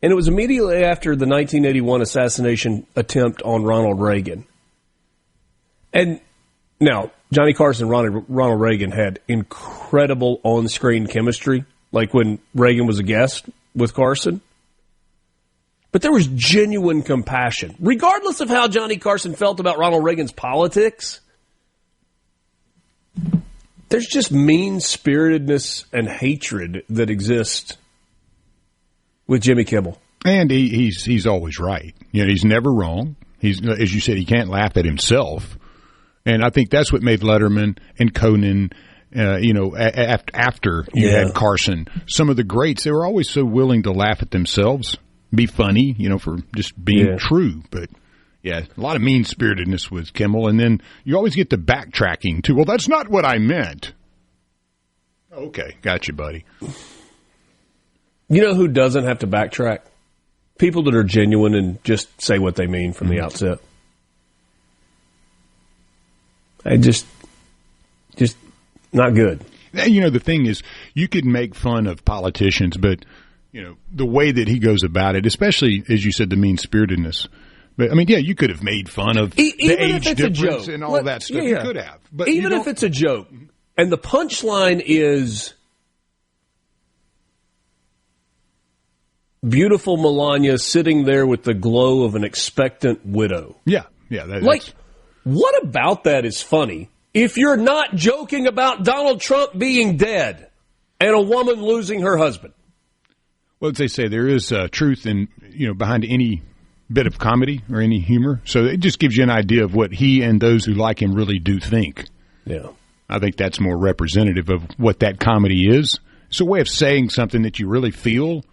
and it was immediately after the 1981 assassination attempt on Ronald Reagan. And now, Johnny Carson and Ronald Reagan had incredible on-screen chemistry, like when Reagan was a guest with Carson. But there was genuine compassion. Regardless of how Johnny Carson felt about Ronald Reagan's politics, there's just mean-spiritedness and hatred that exists with Jimmy Kimmel. And he's always right. He's never wrong. He's, as you said, he can't laugh at himself. And I think that's what made Letterman and Conan, after you had Carson, some of the greats, they were always so willing to laugh at themselves, be funny, for just being true. But, a lot of mean-spiritedness with Kimmel. And then you always get the backtracking, too. Well, that's not what I meant. Okay, got you, buddy. You know who doesn't have to backtrack? People that are genuine and just say what they mean from the outset. Just not good. The thing is, you could make fun of politicians, but, the way that he goes about it, especially, as you said, the mean-spiritedness. But, you could have made fun of the age difference and all that stuff. You could have. But even if it's a joke, and the punchline is beautiful Melania sitting there with the glow of an expectant widow. Yeah. What about that is funny if you're not joking about Donald Trump being dead and a woman losing her husband? Well, as they say, there is truth in behind any bit of comedy or any humor. So it just gives you an idea of what he and those who like him really do think. Yeah. I think that's more representative of what that comedy is. It's a way of saying something that you really feel,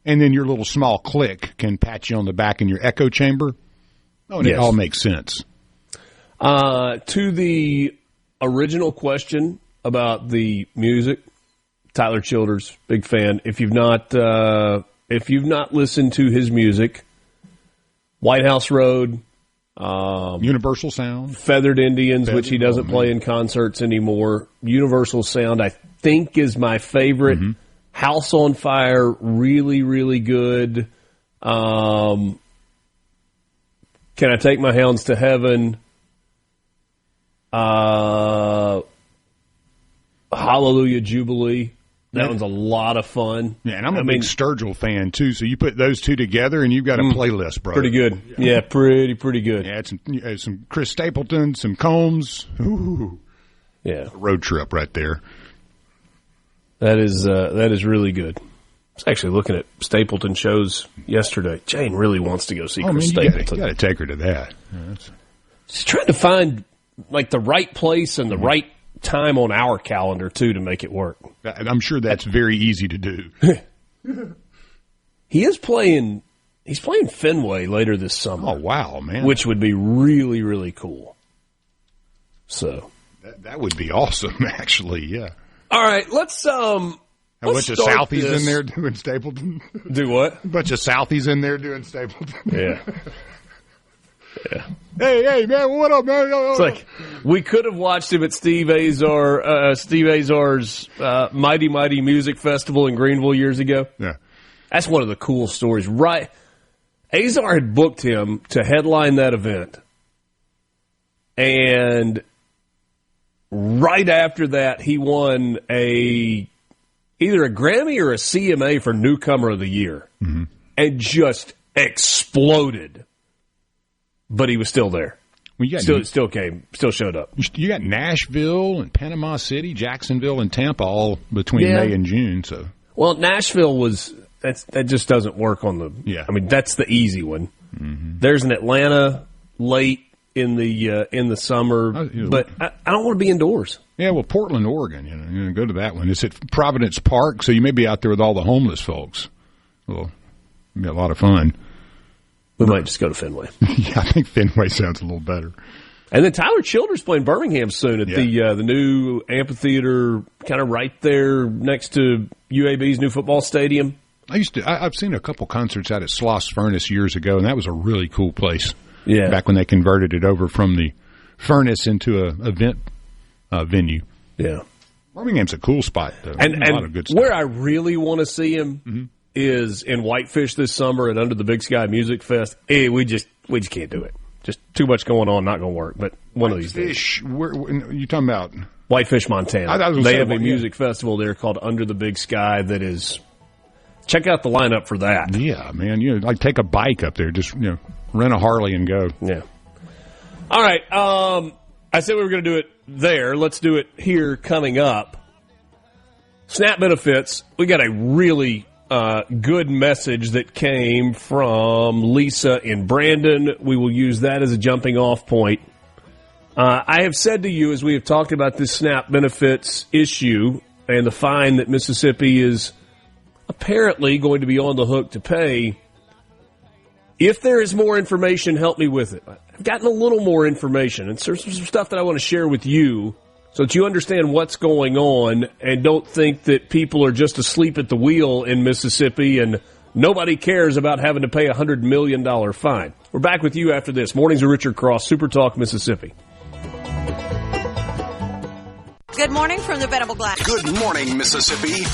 and then your little small click can pat you on the back in your echo chamber. Oh, and it all makes sense. To the original question about the music, Tyler Childers, big fan. If you've not listened to his music, White House Road, Universal Sound, Feathered Indians, which he doesn't play in concerts anymore. Universal Sound, I think, is my favorite. Mm-hmm. House on Fire, really, really good. Can I Take My Hounds to Heaven? Hallelujah Jubilee. That one's a lot of fun. Yeah, and I'm a big Sturgill fan, too, so you put those two together and you've got a playlist, brother. Pretty good. Yeah, pretty good. Yeah, some Chris Stapleton, some Combs. Ooh. Yeah. A road trip right there. That is really good. I was actually looking at Stapleton shows yesterday. Jane really wants to go see Chris Stapleton. You got to take her to that. Yeah, she's trying to find the right place and the right time on our calendar too to make it work. I'm sure that's very easy to do. He's playing Fenway later this summer. Oh wow, man. Which would be really, really cool. So that would be awesome, actually, yeah. All right, let's a bunch of Southies in there doing Stapleton. Do what? A bunch of Southies in there doing Stapleton. Yeah. Yeah. Hey, man, what up, man? It's like we could have watched him at Steve Azar's Mighty Mighty Music Festival in Greenville years ago. Yeah. That's one of the cool stories. Right. Azar had booked him to headline that event. And right after that, he won either a Grammy or a CMA for Newcomer of the Year. Mm-hmm. And just exploded. But he was still there. Well, still showed up. You got Nashville and Panama City, Jacksonville and Tampa all between May and June. So, well, Nashville that just doesn't work on the. Yeah. I mean, that's the easy one. Mm-hmm. There's an Atlanta late in the summer, but I don't want to be indoors. Yeah, well, Portland, Oregon, you go to that one. It's at Providence Park, so you may be out there with all the homeless folks. Well, it'll be a lot of fun. We might just go to Fenway. Yeah, I think Fenway sounds a little better. And then Tyler Childers playing Birmingham soon at the new amphitheater, kind of right there next to UAB's new football stadium. I've seen a couple concerts out at Sloss Furnace years ago, and that was a really cool place. Yeah, back when they converted it over from the furnace into a event venue. Yeah, Birmingham's a cool spot, though. And a lot of good stuff. Where I really want to see him is in Whitefish this summer and Under the Big Sky Music Fest. We just can't do it. Just too much going on, not going to work. But one of these days. Where you talking about? Whitefish, Montana. They have a music festival there called Under the Big Sky that is. Check out the lineup for that. Yeah, man. Like take a bike up there. Just rent a Harley and go. Yeah. All right. I said we were going to do it there. Let's do it here coming up. SNAP benefits. We got a really good message that came from Lisa in Brandon. We will use that as a jumping off point. I have said to you, as we have talked about this SNAP benefits issue and the fine that Mississippi is apparently going to be on the hook to pay, if there is more information, help me with it. I've gotten a little more information, and there's some stuff that I want to share with you so that you understand what's going on and don't think that people are just asleep at the wheel in Mississippi and nobody cares about having to pay a $100 million fine. We're back with you after this. Mornings with Richard Cross, SuperTalk, Mississippi. Good morning from the Venable Glass. Good morning, Mississippi.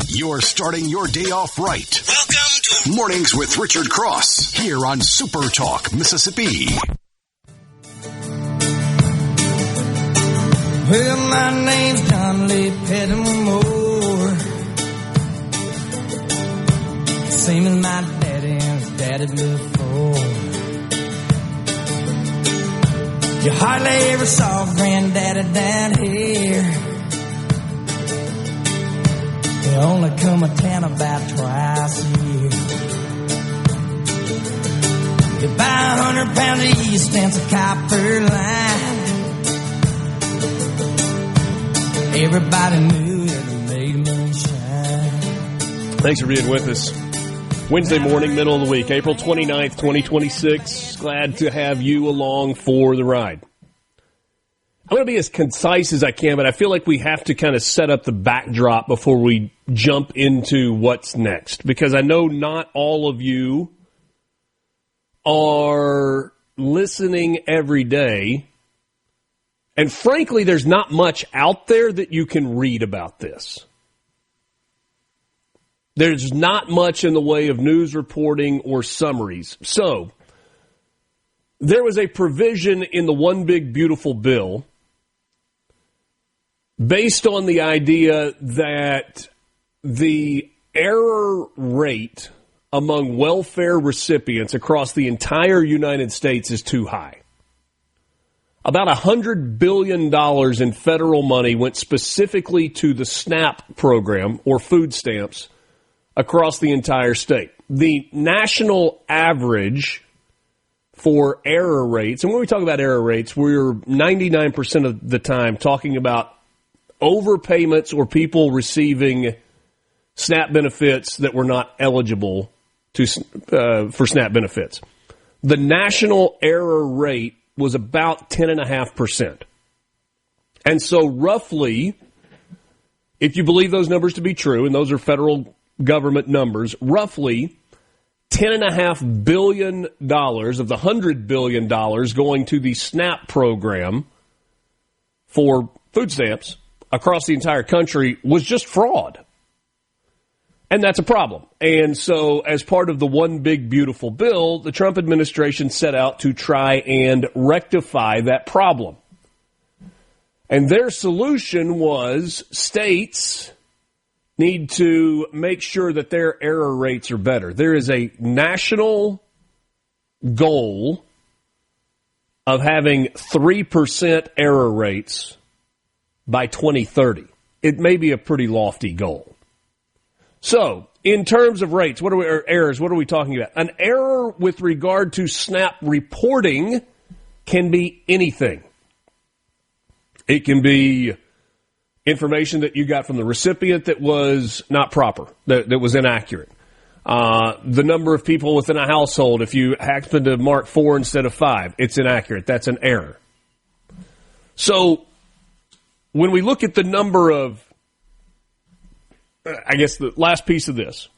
You're starting your day off right. Welcome to Mornings with Richard Cross here on SuperTalk, Mississippi. Well, my name's John Lee Pettimore. Same as my daddy and his daddy before. You hardly ever saw Granddaddy down here. They only come to town about twice a year. You buy 100 pounds of yeast and some copper line. Everybody knew that it made moonshine. Thanks for being with us. Wednesday morning, middle of the week, April 29th, 2026. Glad to have you along for the ride. I'm going to be as concise as I can, but I feel like we have to kind of set up the backdrop before we jump into what's next, because I know not all of you are listening every day, and frankly, there's not much out there that you can read about this. There's not much in the way of news reporting or summaries. So, there was a provision in the One Big Beautiful Bill based on the idea that the error rate among welfare recipients across the entire United States is too high. About $100 billion in federal money went specifically to the SNAP program, or food stamps, across the entire state. The national average for error rates, and when we talk about error rates, we're 99% of the time talking about overpayments or people receiving SNAP benefits that were not eligible to for SNAP benefits. The national error rate was about 10.5%. And so roughly, if you believe those numbers to be true, and those are federal government numbers, roughly $10.5 billion of the $100 billion going to the SNAP program for food stamps across the entire country was just fraud. And that's a problem. And so as part of the one big beautiful bill, the Trump administration set out to try and rectify that problem. And their solution was states need to make sure that their error rates are better. There is a national goal of having 3% error rates by 2030. It may be a pretty lofty goal. So, in terms of rates, errors, what are we talking about? An error with regard to SNAP reporting can be anything. It can be information that you got from the recipient that was not proper, that was inaccurate. The number of people within a household, if you happen to mark 4 instead of 5, it's inaccurate. That's an error. So, when we look at the number of, I guess the last piece of this,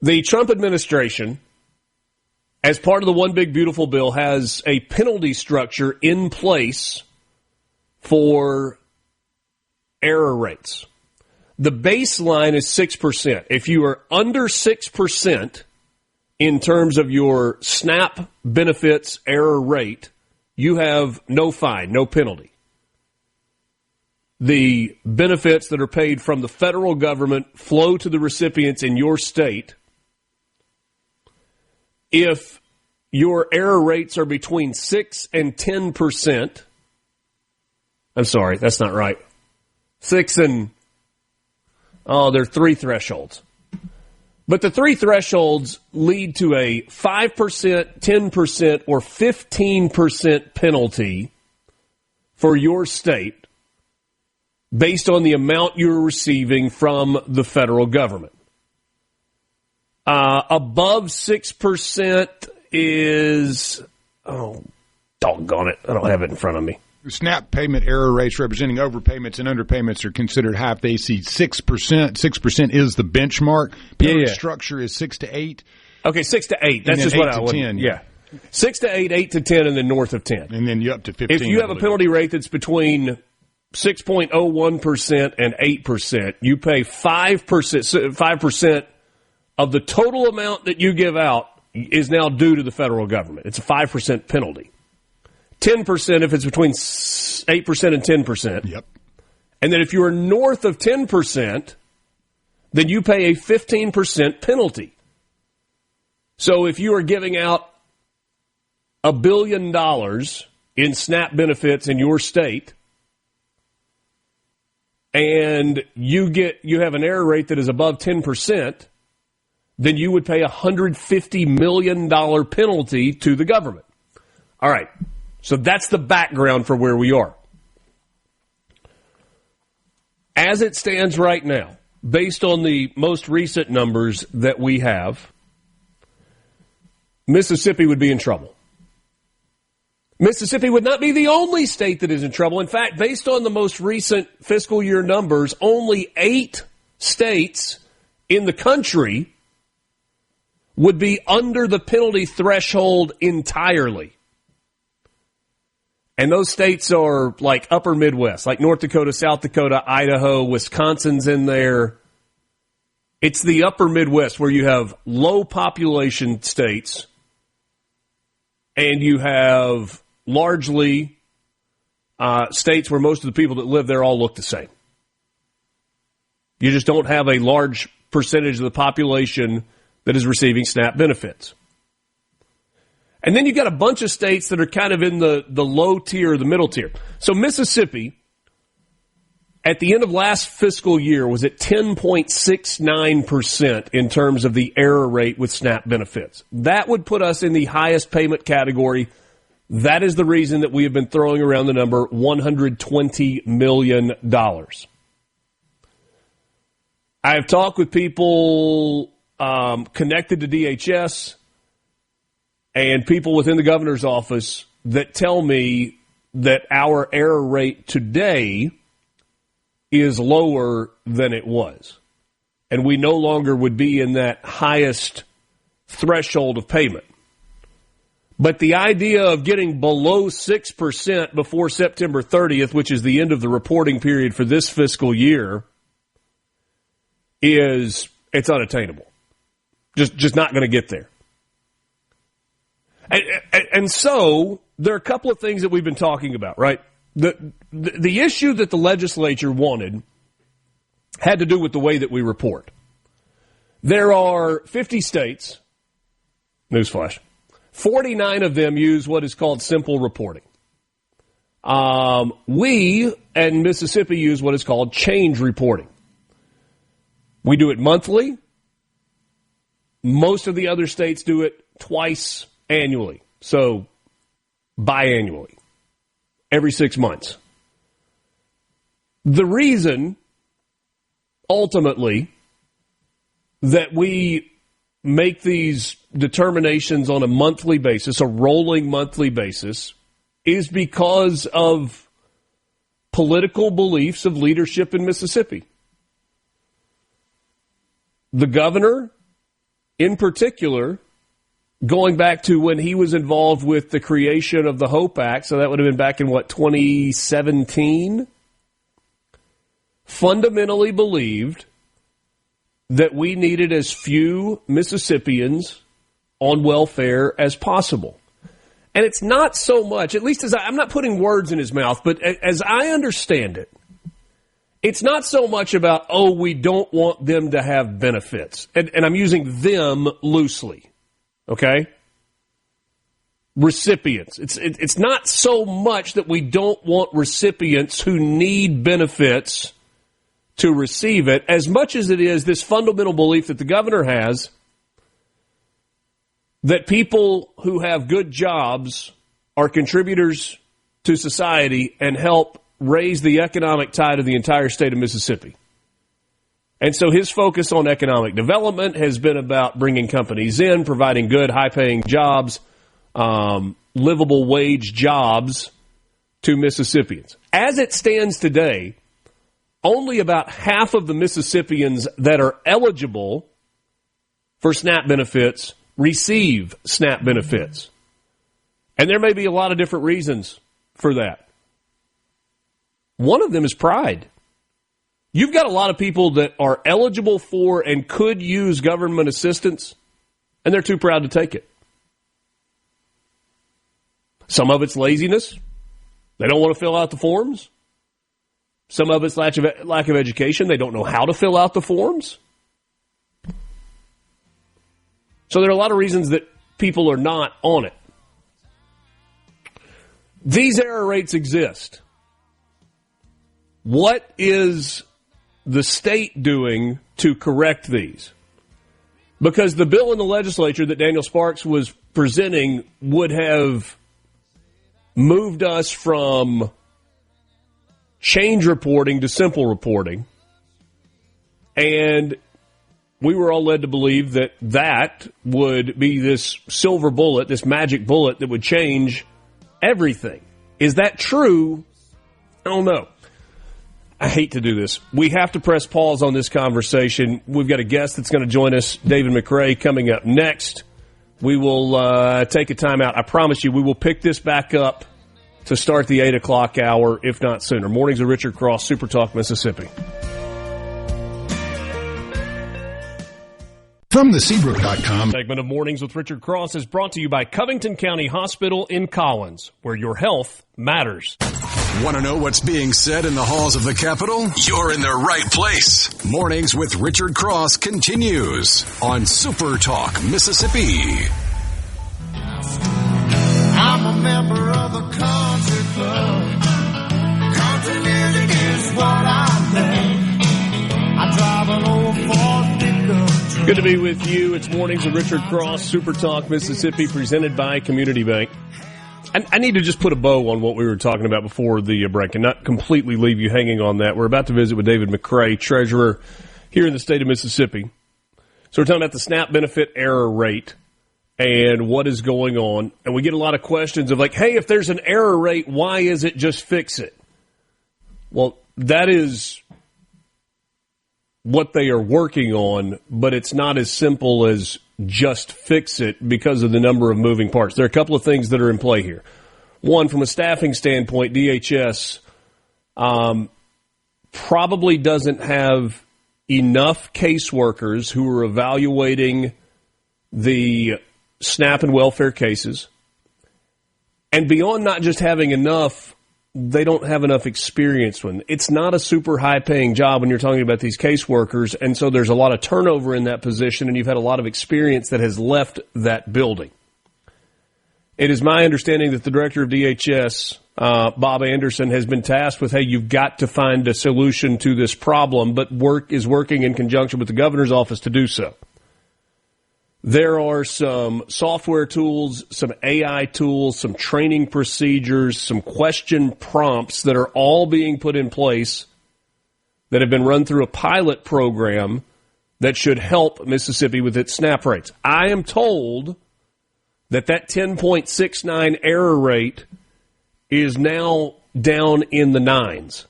the Trump administration, as part of the One Big Beautiful Bill, has a penalty structure in place for error rates. The baseline is 6%. If you are under 6% in terms of your SNAP benefits error rate, you have no fine, no penalty. The benefits that are paid from the federal government flow to the recipients in your state. If your error rates are between 6 and 10%, I'm sorry, that's not right. 6 and, there are 3 thresholds. But the 3 thresholds lead to a 5%, 10%, or 15% penalty for your state based on the amount you're receiving from the federal government. Above 6% is, doggone it, I don't have it in front of me. SNAP payment error rates representing overpayments and underpayments are considered high if they exceed 6%. 6% is the benchmark. Penalty structure is 6 to 8. Okay, 6 to 8. That's just what I would. 10. Yeah. 6 to 8, 8 to 10, and then north of 10. And then you up to 15. If you have a penalty rate that's between 6.01% and 8%, you pay 5% of the total amount that you give out is now due to the federal government. It's a 5% penalty. 10% if it's between 8% and 10%. Yep. And then if you are north of 10%, then you pay a 15% penalty. So if you are giving out $1 billion in SNAP benefits in your state, and you have an error rate that is above 10%, then you would pay a $150 million penalty to the government. All right. So that's the background for where we are. As it stands right now, based on the most recent numbers that we have, Mississippi would be in trouble. Mississippi would not be the only state that is in trouble. In fact, based on the most recent fiscal year numbers, only 8 states in the country would be under the penalty threshold entirely. And those states are like upper Midwest, like North Dakota, South Dakota, Idaho, Wisconsin's in there. It's the upper Midwest where you have low population states and you have largely states where most of the people that live there all look the same. You just don't have a large percentage of the population that is receiving SNAP benefits. And then you've got a bunch of states that are kind of in the low tier, the middle tier. So Mississippi, at the end of last fiscal year, was at 10.69% in terms of the error rate with SNAP benefits. That would put us in the highest payment category. That is the reason that we have been throwing around the number $120 million. I have talked with people connected to DHS and people within the governor's office that tell me that our error rate today is lower than it was. and we no longer would be in that highest threshold of payment. But the idea of getting below 6% before September 30th, which is the end of the reporting period for this fiscal year, it's unattainable. Just not going to get there. And so there are a couple of things that we've been talking about, right? The issue that the legislature wanted had to do with the way that we report. There are 50 states, newsflash, 49 of them use what is called simple reporting. We and Mississippi use what is called change reporting. We do it monthly. Most of the other states do it twice annually, so biannually, every 6 months. The reason, ultimately, that we make these determinations on a monthly basis, a rolling monthly basis, is because of political beliefs of leadership in Mississippi. The governor, in particular, going back to when he was involved with the creation of the HOPE Act, so that would have been back in, 2017, fundamentally believed that we needed as few Mississippians on welfare as possible. And it's not so much, at least I'm not putting words in his mouth, but as I understand it, it's not so much about, we don't want them to have benefits. And I'm using them loosely, okay? Recipients. It's not so much that we don't want recipients who need benefits to receive it, as much as it is this fundamental belief that the governor has that people who have good jobs are contributors to society and help raise the economic tide of the entire state of Mississippi. And so his focus on economic development has been about bringing companies in, providing good, high-paying jobs, livable wage jobs to Mississippians. As it stands today, only about half of the Mississippians that are eligible for SNAP benefits receive SNAP benefits. And there may be a lot of different reasons for that. One of them is pride. You've got a lot of people that are eligible for and could use government assistance, and they're too proud to take it. Some of it's laziness. They don't want to fill out the forms. Some of it's lack of education. They don't know how to fill out the forms. So there are a lot of reasons that people are not on it. These error rates exist. What is the state doing to correct these? Because the bill in the legislature that Daniel Sparks was presenting would have moved us from change reporting to simple reporting. And we were all led to believe that that would be this silver bullet, this magic bullet that would change everything. Is that true? I don't know. I hate to do this. We have to press pause on this conversation. We've got a guest that's going to join us, David McRae, coming up next. We will take a timeout. I promise you, we will pick this back up to start the 8 o'clock hour, if not sooner. Mornings with Richard Cross, SuperTalk, Mississippi. From the Seabrook.com segment of Mornings with Richard Cross is brought to you by Covington County Hospital in Collins, where your health matters. Want to know what's being said in the halls of the Capitol? You're in the right place. Mornings with Richard Cross continues on SuperTalk, Mississippi. I'm a member of the country club. Country music is what I love. I drive an old Ford pickup truck. Good to be with you. It's Mornings with Richard Cross, SuperTalk, Mississippi, presented by Community Bank. I need to just put a bow on what we were talking about before the break and not completely leave you hanging on that. We're about to visit with David McRae, treasurer here in the state of Mississippi. So we're talking about the SNAP benefit error rate and what is going on. And we get a lot of questions of like, hey, if there's an error rate, why is it just fix it? Well, that is what they are working on, but it's not as simple as just fix it because of the number of moving parts. There are a couple of things that are in play here. One, from a staffing standpoint, DHS probably doesn't have enough caseworkers who are evaluating the SNAP and welfare cases. And beyond not just having enough, they don't have enough experience with it. It's not a super high-paying job when you're talking about these caseworkers, and so there's a lot of turnover in that position, and you've had a lot of experience that has left that building. It is my understanding that the director of DHS, Bob Anderson, has been tasked with, hey, you've got to find a solution to this problem, but is working in conjunction with the governor's office to do so. There are some software tools, some AI tools, some training procedures, some question prompts that are all being put in place that have been run through a pilot program that should help Mississippi with its SNAP rates. I am told that 10.69 error rate is now down in the 9s.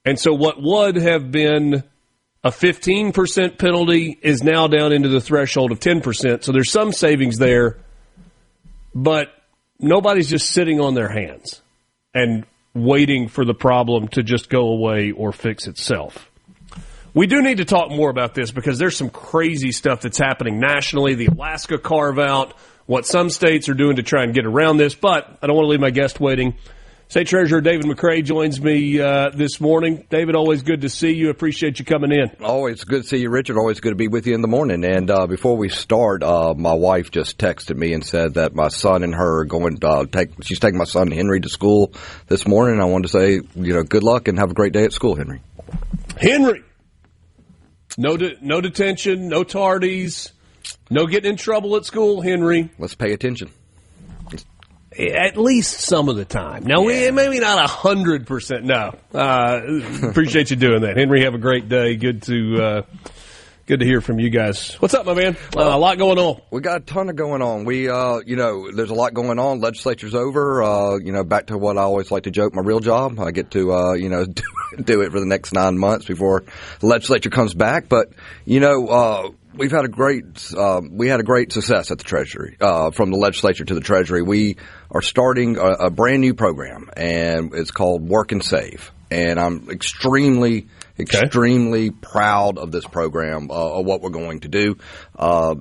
And so what would have been a 15% penalty is now down into the threshold of 10%. So there's some savings there, but nobody's just sitting on their hands and waiting for the problem to just go away or fix itself. We do need to talk more about this because there's some crazy stuff that's happening nationally, the Alaska carve-out, what some states are doing to try and get around this, but I don't want to leave my guest waiting. State Treasurer David McRae joins me this morning. David, always good to see you. Appreciate you coming in. Always good to see you, Richard. Always good to be with you in the morning. And before we start, my wife just texted me and said that my son and her are going to she's taking my son Henry to school this morning. I wanted to say, good luck and have a great day at school, Henry. Henry! No detention, no tardies, no getting in trouble at school, Henry. Let's pay attention. At least some of the time. Now, maybe not 100%. No. Appreciate you doing that. Henry, have a great day. Good to hear from you guys. What's up, my man? A lot going on. We got a ton of going on. We, there's a lot going on. Legislature's over. Back to what I always like to joke, my real job. I get to, do it for the next 9 months before the legislature comes back. But, we've had we had a great success at the Treasury, from the legislature to the Treasury. We are starting a brand new program, and it's called Work and Save. And I'm extremely proud of this program, of what we're going to do.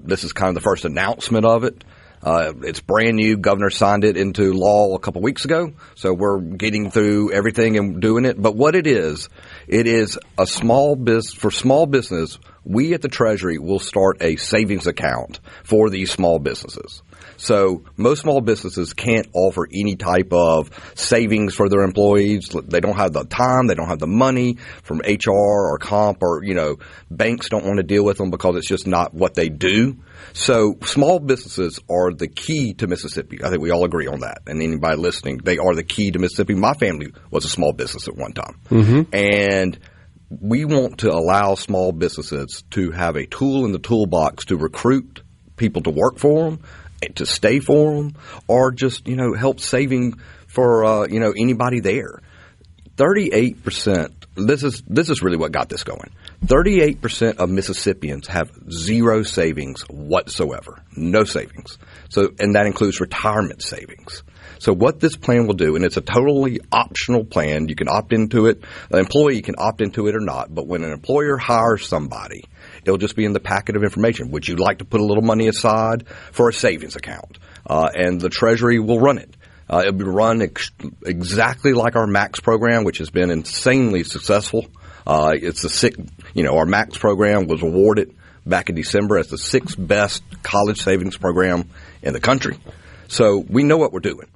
This is kind of the first announcement of it. It's brand new. Governor signed it into law a couple weeks ago. So we're getting through everything and doing it. But what it is a small business. We at the Treasury will start a savings account for these small businesses. So most small businesses can't offer any type of savings for their employees. They don't have the time. They don't have the money from HR or comp, or, banks don't want to deal with them because it's just not what they do. So small businesses are the key to Mississippi. I think we all agree on that. And anybody listening, they are the key to Mississippi. My family was a small business at one time. Mm-hmm. And we want to allow small businesses to have a tool in the toolbox to recruit people to work for them, to stay for them, or just, help saving for, anybody there. 38%, this is really what got this going. 38% of Mississippians have zero savings whatsoever. No savings. So, and that includes retirement savings. So what this plan will do, and it's a totally optional plan, you can opt into it, an employee can opt into it or not, but when an employer hires somebody, it'll just be in the packet of information. Would you like to put a little money aside for a savings account? And the Treasury will run it. It'll be run exactly like our MAX program, which has been insanely successful. Our MAX program was awarded back in December as the 6th best college savings program in the country. So we know what we're doing.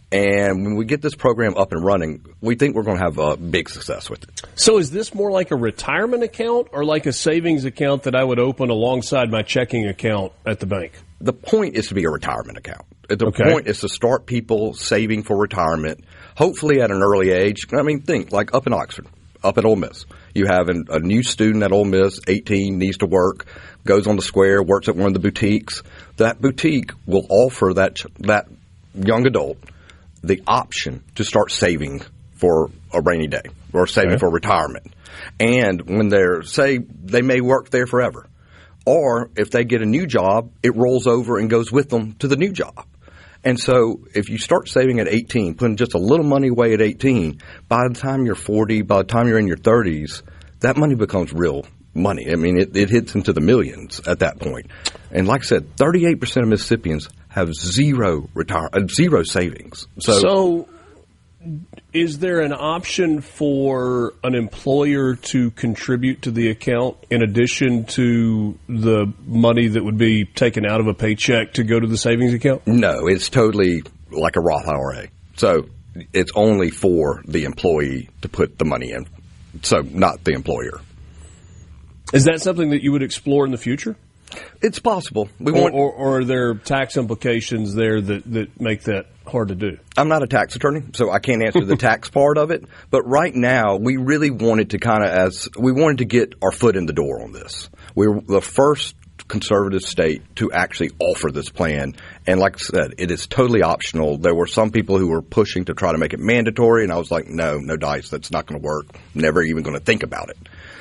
And when we get this program up and running, we think we're going to have a big success with it. So is this more like a retirement account or like a savings account that I would open alongside my checking account at the bank? The point is to be a retirement account. The point is to start people saving for retirement, hopefully at an early age. I mean, think like up in Oxford, up at Ole Miss. You have a new student at Ole Miss, 18, needs to work, goes on the square, works at one of the boutiques. That boutique will offer that young adult the option to start saving for a rainy day or saving for retirement. And when they may work there forever. Or if they get a new job, it rolls over and goes with them to the new job. And so if you start saving at 18, putting just a little money away at 18, by the time you're 40, by the time you're in your 30s, that money becomes real money. I mean, it hits into the millions at that point. And like I said, 38% of Mississippians have zero savings. So is there an option for an employer to contribute to the account in addition to the money that would be taken out of a paycheck to go to the savings account? No, it's totally like a Roth IRA. So it's only for the employee to put the money in, so not the employer. Is that something that you would explore in the future? It's possible. Or are there tax implications there that make that hard to do? I'm not a tax attorney, so I can't answer the tax part of it. But right now, we really wanted to get our foot in the door on this. We were the first conservative state to actually offer this plan. And like I said, it is totally optional. There were some people who were pushing to try to make it mandatory, and I was like, no dice. That's not going to work. Never even going to think about it.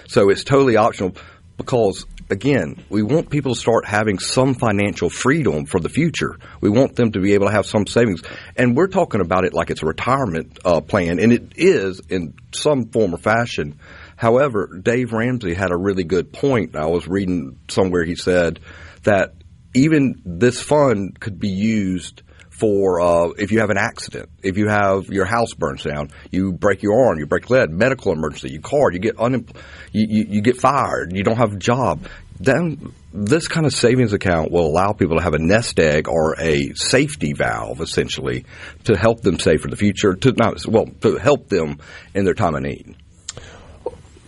So it's totally optional because, again, we want people to start having some financial freedom for the future. We want them to be able to have some savings. And we're talking about it like it's a retirement plan, and it is in some form or fashion. However, Dave Ramsey had a really good point. I was reading somewhere he said that even this fund could be used for if you have an accident, if you have your house burns down, you break your arm, you break your leg, medical emergency, you card, you get you get fired, you don't have a job. Then this kind of savings account will allow people to have a nest egg or a safety valve, essentially, to help them save for the future, to help them in their time of need.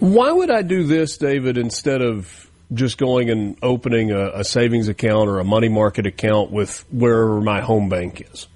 Why would I do this, David, instead of just going and opening a savings account or a money market account with wherever my home bank is?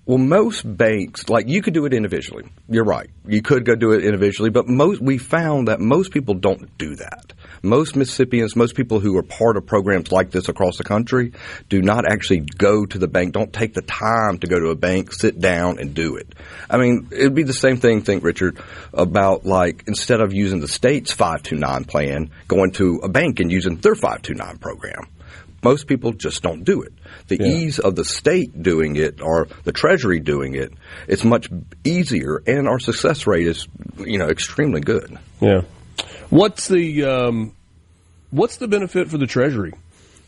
Well, most banks, like you could do it individually. You're right. You could go do it individually, but we found that most people don't do that. Most Mississippians, most people who are part of programs like this across the country do not actually go to the bank, don't take the time to go to a bank, sit down and do it. I mean, it would be the same thing, Richard, about like instead of using the state's 529 plan, going to a bank and using their 529 program. Most people just don't do it. The ease of the state doing it or the Treasury doing it, it's much easier, and our success rate is, extremely good. Yeah. What's the benefit for the Treasury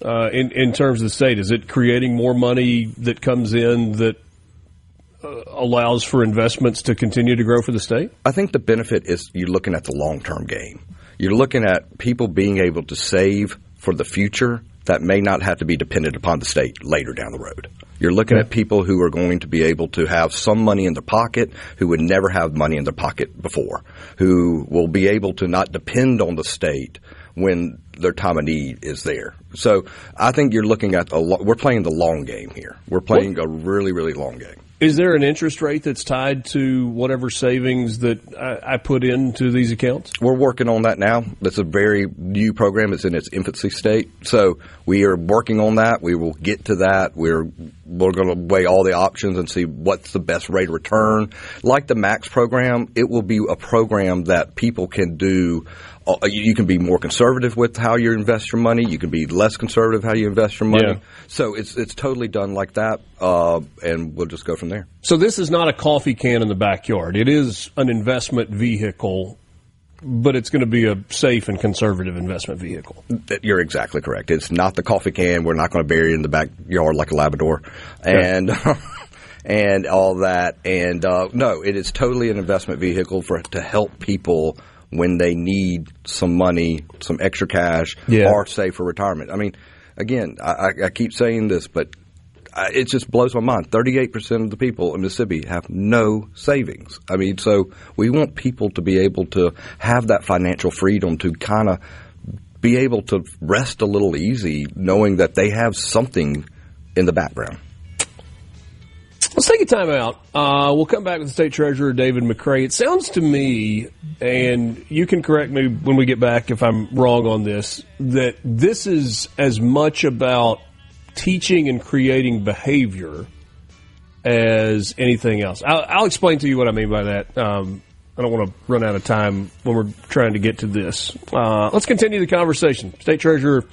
in terms of the state? Is it creating more money that comes in that allows for investments to continue to grow for the state? I think the benefit is you're looking at the long-term game. You're looking at people being able to save for the future that may not have to be dependent upon the state later down the road. You're looking at people who are going to be able to have some money in their pocket who would never have money in their pocket before, who will be able to not depend on the state when their time of need is there. So I think you're looking at we're playing the long game here. We're playing a really, really long game. Is there an interest rate that's tied to whatever savings that I put into these accounts? We're working on that now. That's a very new program. It's in its infancy state. So we are working on that. We will get to that. We're going to weigh all the options and see what's the best rate of return. Like the MAX program, it will be a program that people can do. You can be more conservative with how you invest your money. You can be less conservative how you invest your money. Yeah. So it's totally done like that, and we'll just go from there. So this is not a coffee can in the backyard. It is an investment vehicle, but it's going to be a safe and conservative investment vehicle. You're exactly correct. It's not the coffee can. We're not going to bury it in the backyard like a Labrador. And and all that. And no, it is totally an investment vehicle to help people when they need some money, some extra cash, or save for retirement. I mean, again, I keep saying this, but it just blows my mind. 38% of the people in Mississippi have no savings. I mean, so we want people to be able to have that financial freedom to kind of be able to rest a little easy knowing that they have something in the background. Let's take a time out. We'll come back with the State Treasurer, David McRae. It sounds to me, and you can correct me when we get back if I'm wrong on this, that this is as much about teaching and creating behavior as anything else. I'll explain to you what I mean by that I don't want to run out of time when we're trying to get to this. Let's continue the conversation. State Treasurer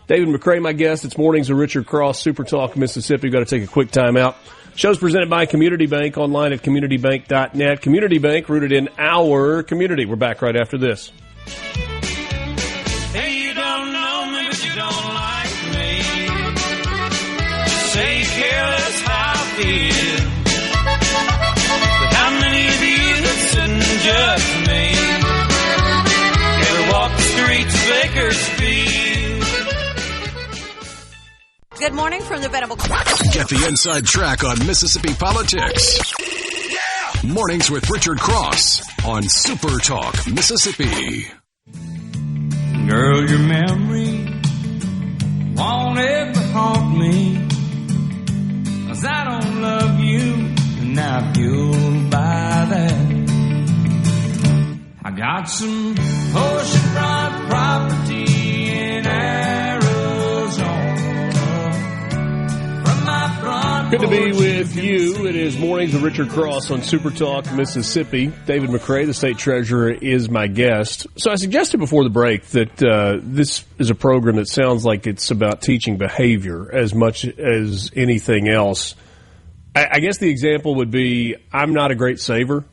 David McRae, my guest. It's Mornings with Richard Cross, SuperTalk, Mississippi. We've got to take a quick time out. Show's presented by Community Bank, online at communitybank.net. Community Bank, rooted in our community. We're back right after this. Hey, you don't know me, but you don't like me. Say you care, that's how I feel. But how many of you have sit and judge me? Ever walk the streets of Bakersfield? Good morning from the Venable. Get the inside track on Mississippi politics. Yeah! Mornings with Richard Cross on Super Talk, Mississippi. Girl, your memory won't ever haunt me, 'cause I don't love you, and I feel by that. I got some oceanfront property in Arizona. From my front Good to be with you. It is Mornings with Richard Cross on Super Talk, Mississippi. David McRae, the state treasurer, is my guest. So I suggested before the break that this is a program that sounds like it's about teaching behavior as much as anything else. I guess the example would be I'm not a great saver,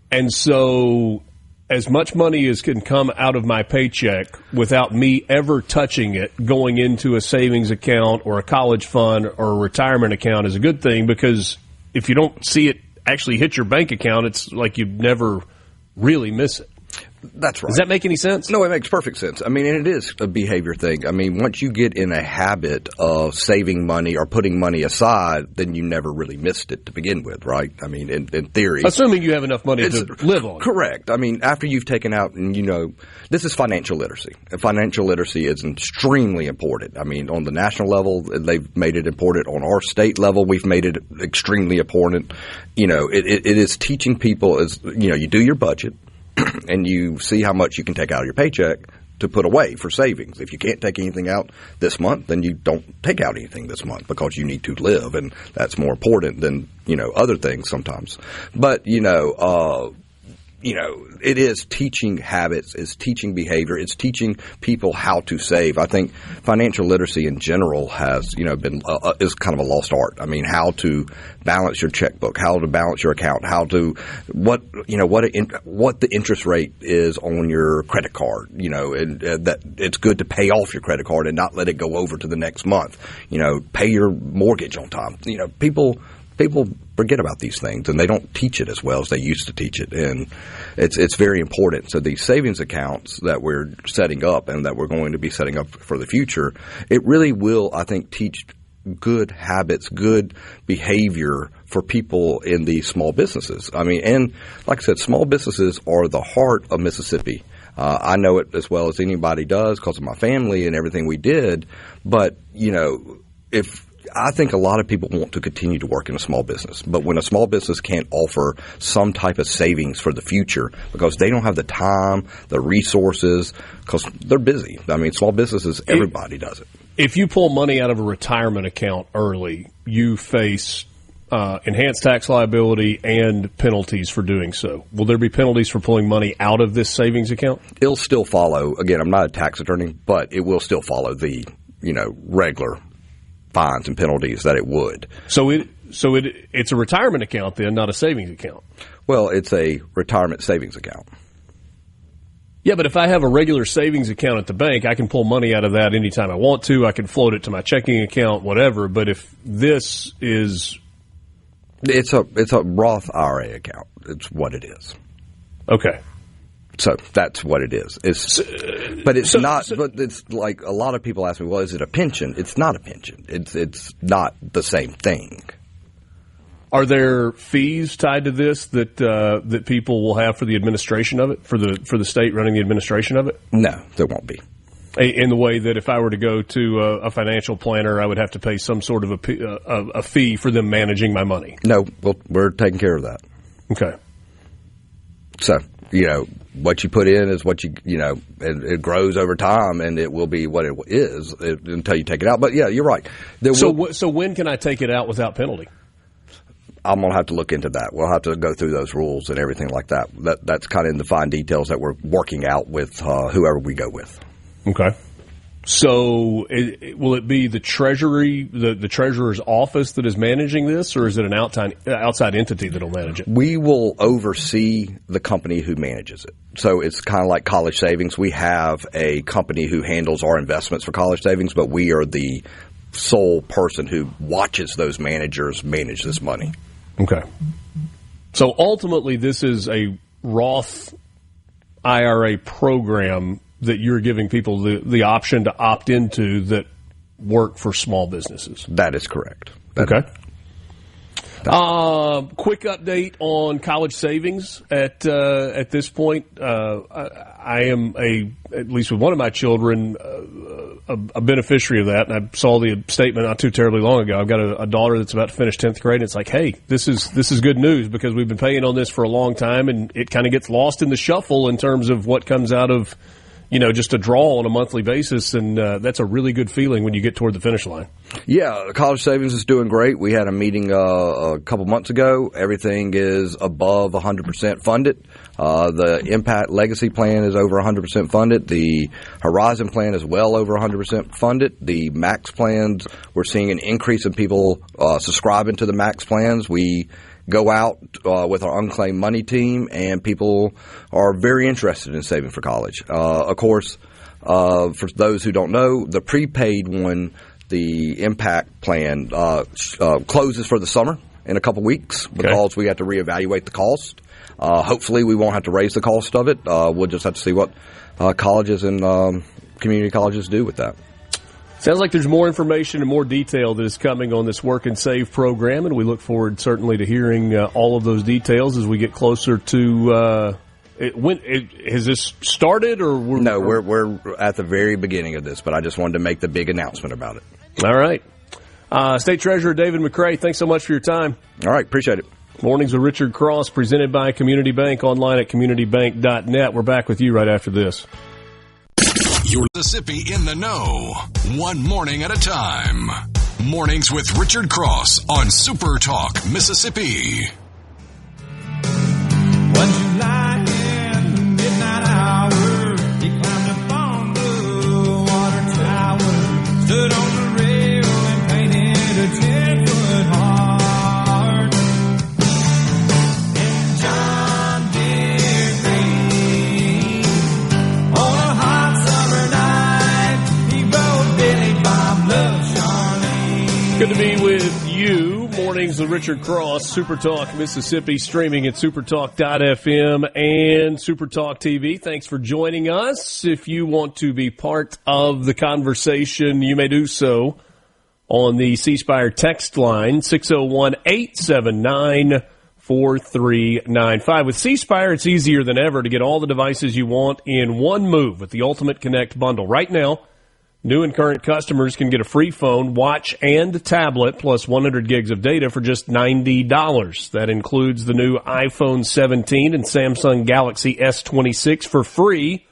and so as much money as can come out of my paycheck without me ever touching it, going into a savings account or a college fund or a retirement account is a good thing, because if you don't see it actually hit your bank account, it's like you'd never really miss it. That's right. Does that make any sense? No, it makes perfect sense. I mean, and it is a behavior thing. I mean, once you get in a habit of saving money or putting money aside, then you never really missed it to begin with, right? I mean, in theory. Assuming you have enough money to live on. Correct. I mean, after you've taken out, and this is financial literacy. And financial literacy is extremely important. I mean, on the national level, they've made it important. On our state level, we've made it extremely important. It is teaching people you do your budget. And you see how much you can take out of your paycheck to put away for savings. If you can't take anything out this month, then you don't take out anything this month, because you need to live, and that's more important than other things sometimes. But it is teaching habits, it's teaching behavior, it's teaching people how to save. I think financial literacy in general has, been is kind of a lost art. I mean, how to balance your checkbook, how to balance your account, what the interest rate is on your credit card, and that it's good to pay off your credit card and not let it go over to the next month. Pay your mortgage on time. People forget about these things, and they don't teach it as well as they used to teach it, and it's very important. So these savings accounts that we're setting up and that we're going to be setting up for the future, it really will, I think, teach good habits, good behavior for people in these small businesses. I mean, and like I said, small businesses are the heart of Mississippi. I know it as well as anybody does because of my family and everything we did, but I think a lot of people want to continue to work in a small business, but when a small business can't offer some type of savings for the future because they don't have the time, the resources, because they're busy. I mean, small businesses, everybody does it. If you pull money out of a retirement account early, you face enhanced tax liability and penalties for doing so. Will there be penalties for pulling money out of this savings account? It'll still follow. Again, I'm not a tax attorney, but it will still follow the regular fines and penalties that it would. So it's a retirement account then, not a savings account. Well, it's a retirement savings account. Yeah, but if I have a regular savings account at the bank, I can pull money out of that anytime I want to. I can float it to my checking account, whatever. But if this is... It's a Roth IRA account. It's what it is. Okay. So that's what it is. But it's like a lot of people ask me, well, is it a pension? It's not a pension. It's not the same thing. Are there fees tied to this that people will have for the administration of it, for the state running the administration of it? No, there won't be. In the way that if I were to go to a financial planner, I would have to pay some sort of a fee for them managing my money. No, we're taking care of that. Okay. So, what you put in is what it grows over time, and it will be what it is until you take it out. But yeah, you're right. So when can I take it out without penalty? I'm going to have to look into that. We'll have to go through those rules and everything like that. That's kind of in the fine details that we're working out with whoever we go with. Okay. So will it be the Treasury, the Treasurer's office that is managing this, or is it an outside entity that will manage it? We will oversee the company who manages it. So it's kind of like college savings. We have a company who handles our investments for college savings, but we are the sole person who watches those managers manage this money. Okay. So ultimately, this is a Roth IRA program that you're giving people the option to opt into that work for small businesses. That is correct. Okay. Quick update on college savings at this point. I am at least with one of my children, a beneficiary of that. And I saw the statement not too terribly long ago. I've got a daughter that's about to finish 10th grade. And it's like, hey, this is good news because we've been paying on this for a long time, and it kind of gets lost in the shuffle in terms of what comes out of, just a draw on a monthly basis, and that's a really good feeling when you get toward the finish line. Yeah, college savings is doing great. We had a meeting a couple months ago. Everything is above 100% funded. The Impact Legacy Plan is over 100% funded. The Horizon Plan is well over 100% funded. The Max plans, we're seeing an increase in people subscribing to the Max plans. We go out with our unclaimed money team, and people are very interested in saving for college. Of course, for those who don't know, the prepaid one, the Impact Plan, closes for the summer in a couple weeks because we have to reevaluate the cost. Hopefully, we won't have to raise the cost of it. We'll just have to see what colleges and community colleges do with that. Sounds like there's more information and more detail that is coming on this Work and Save program, and we look forward certainly to hearing all of those details as we get closer to has this started or No, we're at the very beginning of this, but I just wanted to make the big announcement about it. All right. State Treasurer David McRae, thanks so much for your time. All right, appreciate it. Mornings with Richard Cross, presented by Community Bank, online at communitybank.net. We're back with you right after this. You're Mississippi in the know, one morning at a time. Mornings with Richard Cross on SuperTalk, Mississippi. One July in the midnight hour, he climbed up on the water tower, stood on the rail and painted a 10-foot heart. And John Deere green, on a hot summer night, he wrote Billy Bob Love Charlene. Good to be with you. Mornings with Richard Cross, SuperTalk Mississippi, streaming at supertalk.fm and SuperTalk TV. Thanks for joining us. If you want to be part of the conversation, you may do so on the C Spire text line, 601-879-4395. With C Spire, it's easier than ever to get all the devices you want in one move with the Ultimate Connect bundle. Right now, new and current customers can get a free phone, watch, and tablet, plus 100 gigs of data for just $90. That includes the new iPhone 17 and Samsung Galaxy S26 for free,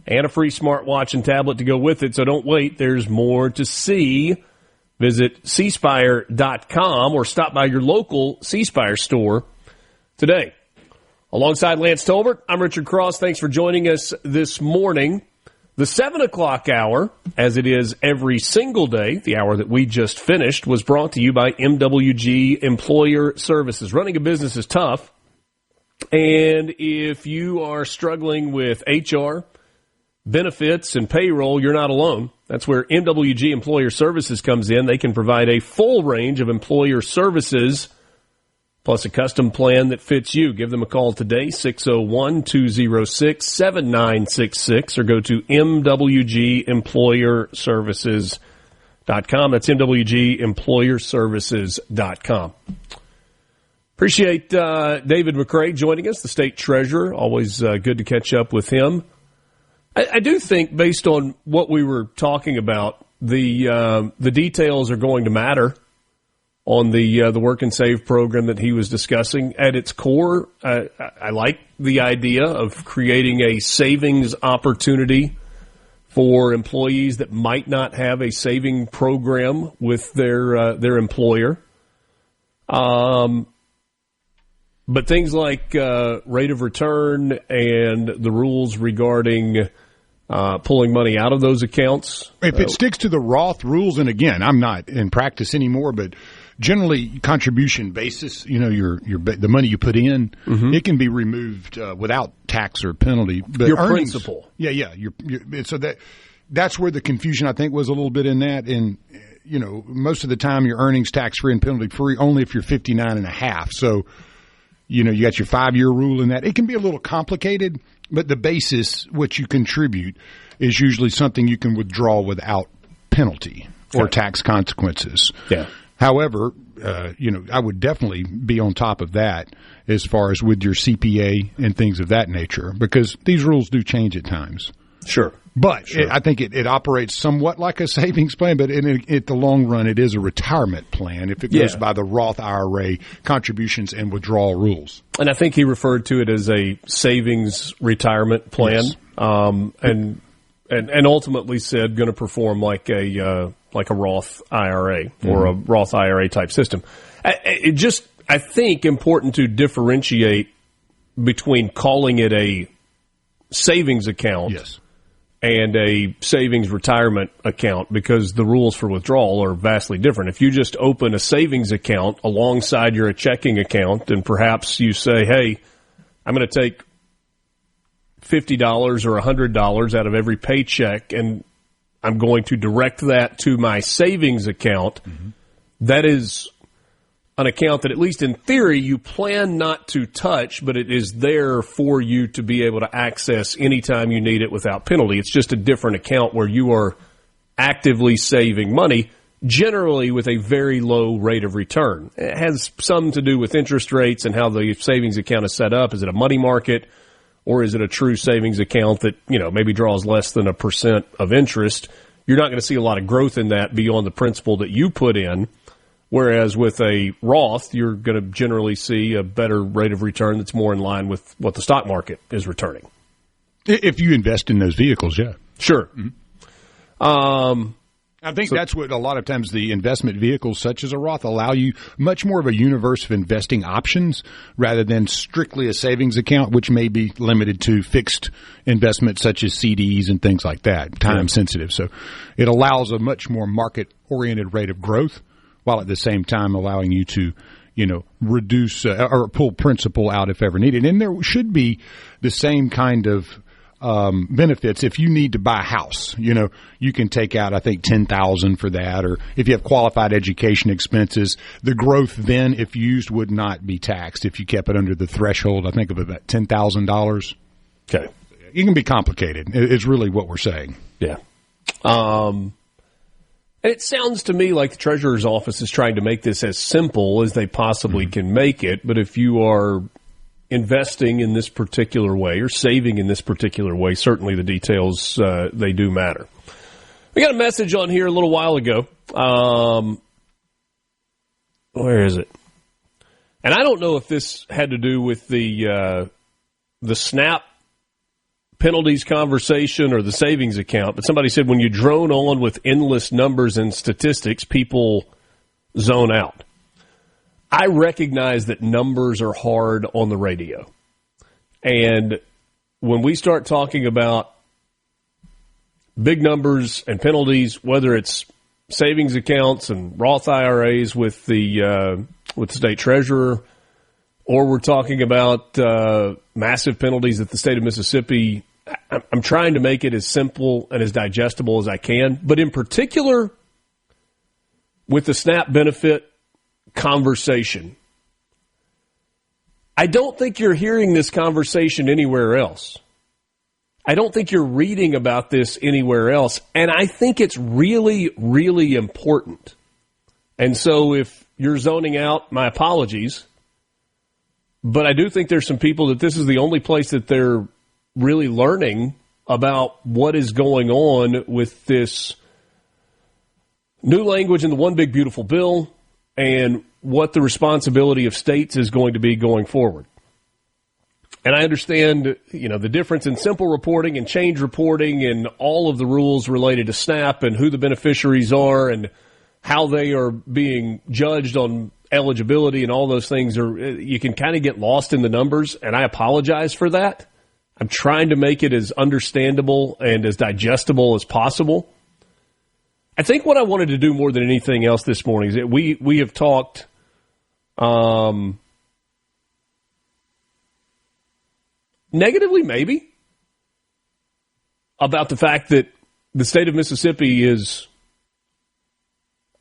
and a free smartwatch and tablet to go with it. So don't wait. There's more to see. Visit cspire.com or stop by your local C Spire store today. Alongside Lance Tolbert, I'm Richard Cross. Thanks for joining us this morning. The 7 o'clock hour, as it is every single day, the hour that we just finished, was brought to you by MWG Employer Services. Running a business is tough, and if you are struggling with HR, benefits, and payroll, you're not alone. That's where MWG Employer Services comes in. They can provide a full range of employer services, plus a custom plan that fits you. Give them a call today, 601-206-7966, or go to MWGEmployerServices.com. That's MWGEmployerServices.com. Appreciate David McRae joining us, the state treasurer. Always good to catch up with him. I do think, based on what we were talking about, the details are going to matter on the Work and Save program that he was discussing. At its core, I like the idea of creating a savings opportunity for employees that might not have a saving program with their employer. But things like rate of return and the rules regarding pulling money out of those accounts. If it sticks to the Roth rules, and again, I'm not in practice anymore, but generally contribution basis, the money you put in, it can be removed without tax or penalty. But your earnings, principal. Yeah. So that's where the confusion, I think, was a little bit in that. And, most of the time your earnings tax-free and penalty-free only if you're 59 and a half. So, you got your 5-year rule in that. It can be a little complicated, but the basis, what you contribute, is usually something you can withdraw without penalty or tax consequences. Yeah. However, I would definitely be on top of that as far as with your CPA and things of that nature, because these rules do change at times. Sure. But I think it operates somewhat like a savings plan, but in the long run, it is a retirement plan if it goes by the Roth IRA contributions and withdrawal rules. And I think he referred to it as a savings retirement plan, and ultimately said going to perform like a Roth IRA or a Roth IRA type system. I think important to differentiate between calling it a savings account and a savings retirement account, because the rules for withdrawal are vastly different. If you just open a savings account alongside your checking account and perhaps you say, hey, I'm going to take $50 or $100 out of every paycheck and I'm going to direct that to my savings account, that is an account that, at least in theory, you plan not to touch, but it is there for you to be able to access anytime you need it without penalty. It's just a different account where you are actively saving money, generally with a very low rate of return. It has some to do with interest rates and how the savings account is set up. Is it a money market, or is it a true savings account that, maybe draws less than 1% of interest? You're not going to see a lot of growth in that beyond the principal that you put in. Whereas with a Roth, you're going to generally see a better rate of return that's more in line with what the stock market is returning. If you invest in those vehicles, yeah. Sure. I think that's what a lot of times the investment vehicles such as a Roth allow you much more of a universe of investing options rather than strictly a savings account, which may be limited to fixed investments such as CDs and things like that, time sensitive. So it allows a much more market-oriented rate of growth, while at the same time allowing you to, reduce or pull principal out if ever needed. And there should be the same kind of benefits if you need to buy a house. You can take out, I think, $10,000 for that, or if you have qualified education expenses, the growth then, if used, would not be taxed if you kept it under the threshold, I think, of about $10,000. Okay. It can be complicated. It's really what we're saying. Yeah. And it sounds to me like the Treasurer's Office is trying to make this as simple as they possibly can make it. But if you are investing in this particular way or saving in this particular way, certainly the details, they do matter. We got a message on here a little while ago. Where is it? And I don't know if this had to do with the SNAP penalties conversation or the savings account, but somebody said when you drone on with endless numbers and statistics, people zone out. I recognize that numbers are hard on the radio. And when we start talking about big numbers and penalties, whether it's savings accounts and Roth IRAs with the state treasurer, or we're talking about massive penalties that the state of Mississippi, I'm trying to make it as simple and as digestible as I can. But in particular, with the SNAP benefit conversation, I don't think you're hearing this conversation anywhere else. I don't think you're reading about this anywhere else. And I think it's really, really important. And so if you're zoning out, my apologies. But I do think there's some people that this is the only place that they're really learning about what is going on with this new language in the One Big Beautiful Bill and what the responsibility of states is going to be going forward. And I understand, the difference in simple reporting and change reporting and all of the rules related to SNAP and who the beneficiaries are and how they are being judged on eligibility and all those things you can kind of get lost in the numbers, and I apologize for that. I'm trying to make it as understandable and as digestible as possible. I think what I wanted to do more than anything else this morning is that we have talked negatively maybe about the fact that the state of Mississippi is,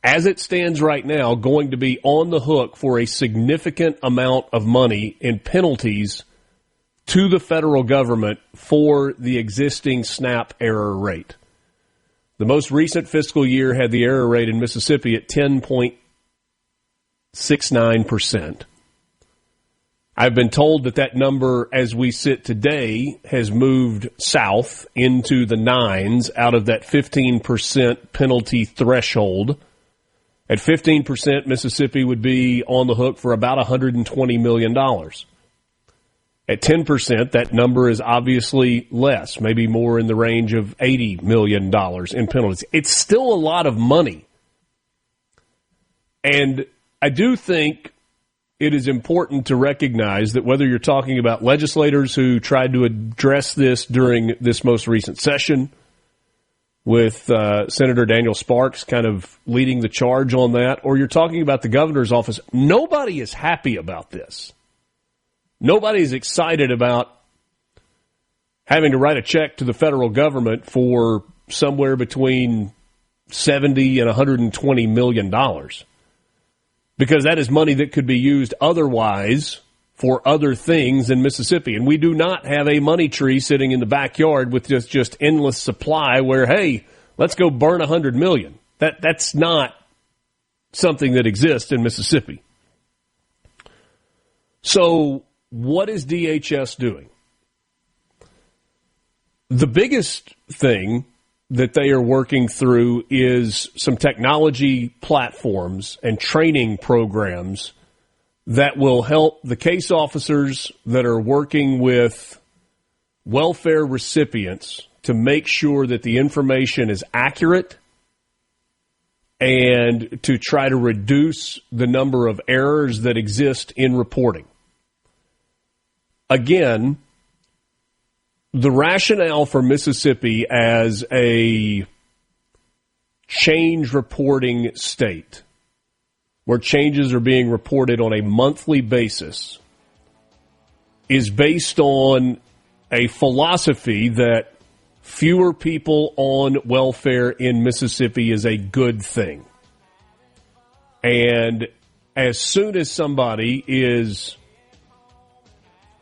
as it stands right now, going to be on the hook for a significant amount of money in penalties to the federal government for the existing SNAP error rate. The most recent fiscal year had the error rate in Mississippi at 10.69%. I've been told that number, as we sit today, has moved south into the nines out of that 15% penalty threshold. At 15%, Mississippi would be on the hook for about $120 million. At 10%, that number is obviously less, maybe more in the range of $80 million in penalties. It's still a lot of money. And I do think it is important to recognize that whether you're talking about legislators who tried to address this during this most recent session, with Senator Daniel Sparks kind of leading the charge on that, or you're talking about the governor's office, nobody is happy about this. Nobody is excited about having to write a check to the federal government for somewhere between $70 and $120 million. Because that is money that could be used otherwise for other things in Mississippi. And we do not have a money tree sitting in the backyard with just endless supply where, hey, let's go burn $100 million. That's not something that exists in Mississippi. So what is DHS doing? The biggest thing that they are working through is some technology platforms and training programs that will help the case officers that are working with welfare recipients to make sure that the information is accurate and to try to reduce the number of errors that exist in reporting. Again, the rationale for Mississippi as a change reporting state, where changes are being reported on a monthly basis, is based on a philosophy that fewer people on welfare in Mississippi is a good thing. And as soon as somebody is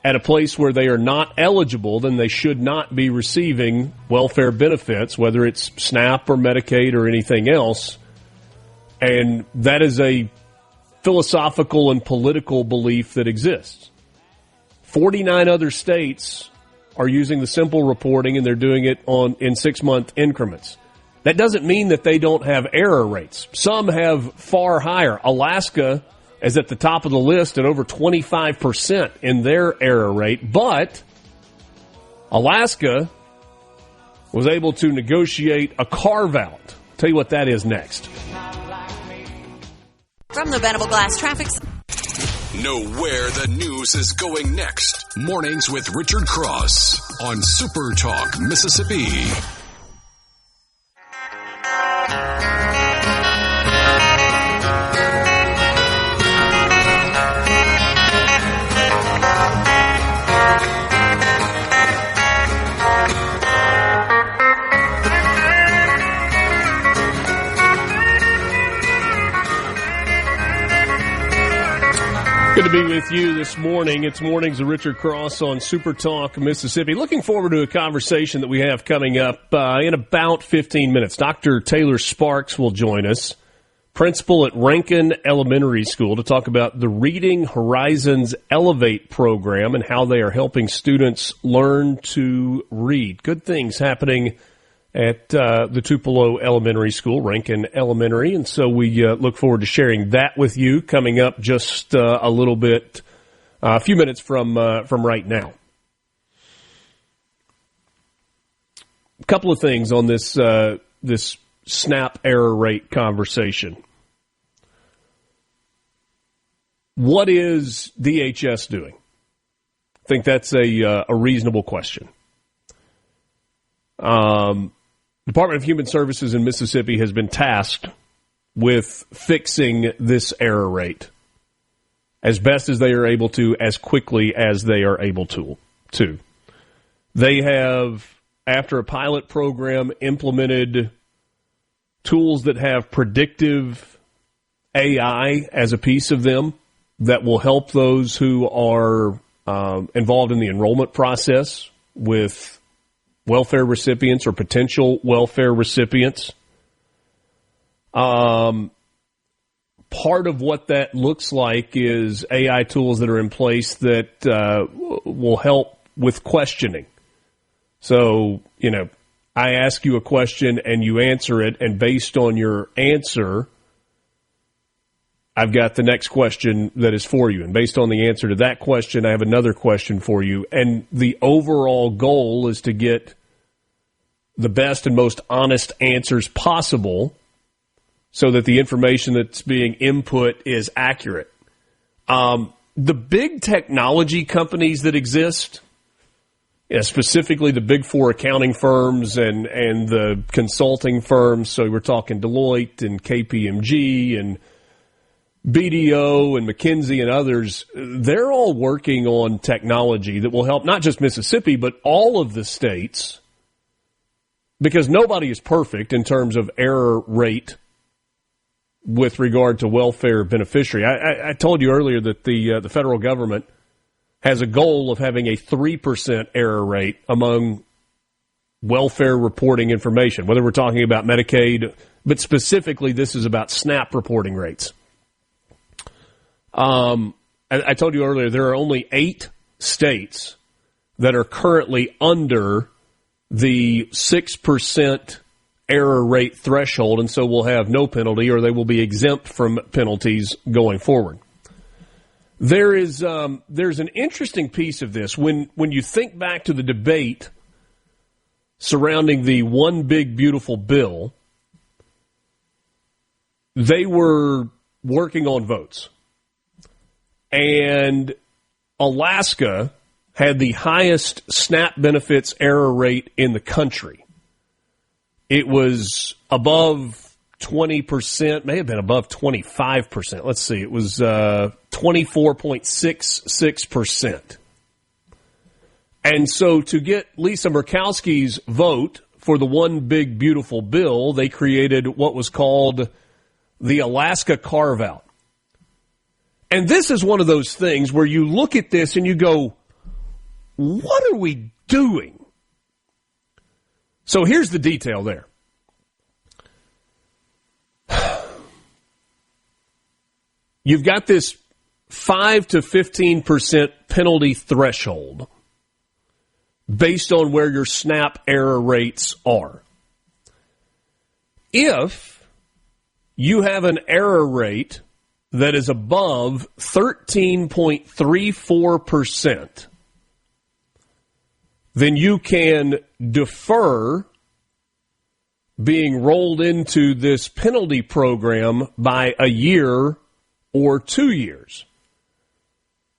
at a place where they are not eligible, then they should not be receiving welfare benefits, whether it's SNAP or Medicaid or anything else. And that is a philosophical and political belief that exists. 49 other states are using the simple reporting, and they're doing it in 6-month increments. That doesn't mean that they don't have error rates. Some have far higher. Alaska is at the top of the list at over 25% in their error rate, but Alaska was able to negotiate a carve-out. I'll tell you what that is next. From the Venable Glass Traffic. Know where the news is going next. Mornings with Richard Cross on Super Talk, Mississippi. Good to be with you this morning. It's Mornings with Richard Cross on Super Talk, Mississippi. Looking forward to a conversation that we have coming up in about 15 minutes. Dr. Taylor Sparks will join us, principal at Rankin Elementary School, to talk about the Reading Horizons Elevate program and how they are helping students learn to read. Good things happening at the Tupelo Elementary School, Rankin Elementary, and so we look forward to sharing that with you coming up just a little bit, a few minutes from right now. A couple of things on this SNAP error rate conversation. What is DHS doing? I think that's a reasonable question. Department of Human Services in Mississippi has been tasked with fixing this error rate as best as they are able to, as quickly as they are able to. They have, after a pilot program, implemented tools that have predictive AI as a piece of them that will help those who are involved in the enrollment process with welfare recipients or potential welfare recipients. Part of what that looks like is AI tools that are in place that will help with questioning. So, I ask you a question and you answer it, and based on your answer, I've got the next question that is for you. And based on the answer to that question, I have another question for you. And the overall goal is to get the best and most honest answers possible so that the information that's being input is accurate. The big technology companies that exist, specifically the big four accounting firms and the consulting firms, so we're talking Deloitte and KPMG and BDO and McKinsey and others, they're all working on technology that will help not just Mississippi, but all of the states, because nobody is perfect in terms of error rate with regard to welfare beneficiary. I told you earlier that the federal government has a goal of having a 3% error rate among welfare reporting information, whether we're talking about Medicaid, but specifically this is about SNAP reporting rates. I told you earlier there are only 8 states that are currently under the 6% error rate threshold, and so will have no penalty or they will be exempt from penalties going forward. There's an interesting piece of this. When you think back to the debate surrounding the One Big Beautiful Bill, they were working on votes. And Alaska had the highest SNAP benefits error rate in the country. It was above 20%, may have been above 25%. Let's see, it was 24.66%. And so to get Lisa Murkowski's vote for the One Big Beautiful Bill, they created what was called the Alaska Carve-Out. And this is one of those things where you look at this and you go, what are we doing? So here's the detail there. You've got this 5 to 15% penalty threshold based on where your SNAP error rates are. If you have an error rate that is above 13.34%, then you can defer being rolled into this penalty program by a year or 2 years.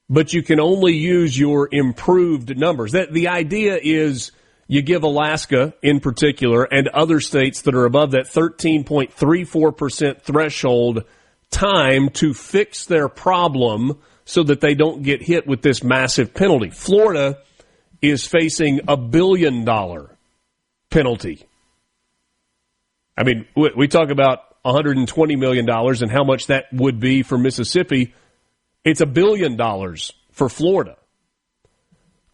But you can only use your improved numbers. The idea is you give Alaska in particular and other states that are above that 13.34% threshold time to fix their problem so that they don't get hit with this massive penalty. Florida is facing $1 billion penalty. I mean, we talk about $120 million and how much that would be for Mississippi. It's $1 billion for Florida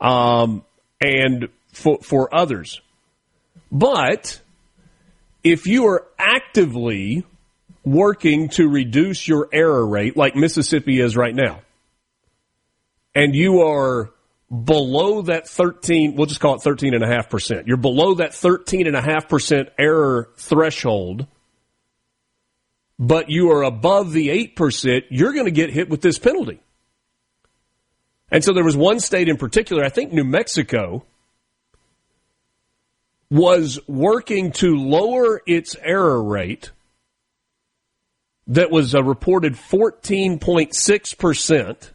and for others. But if you are actively working to reduce your error rate like Mississippi is right now, and you are below that 13, we'll just call it 13.5%. You're below that 13.5% error threshold, but you are above the 8%, you're going to get hit with this penalty. And so there was one state in particular, I think New Mexico, was working to lower its error rate that was a reported 14.6%,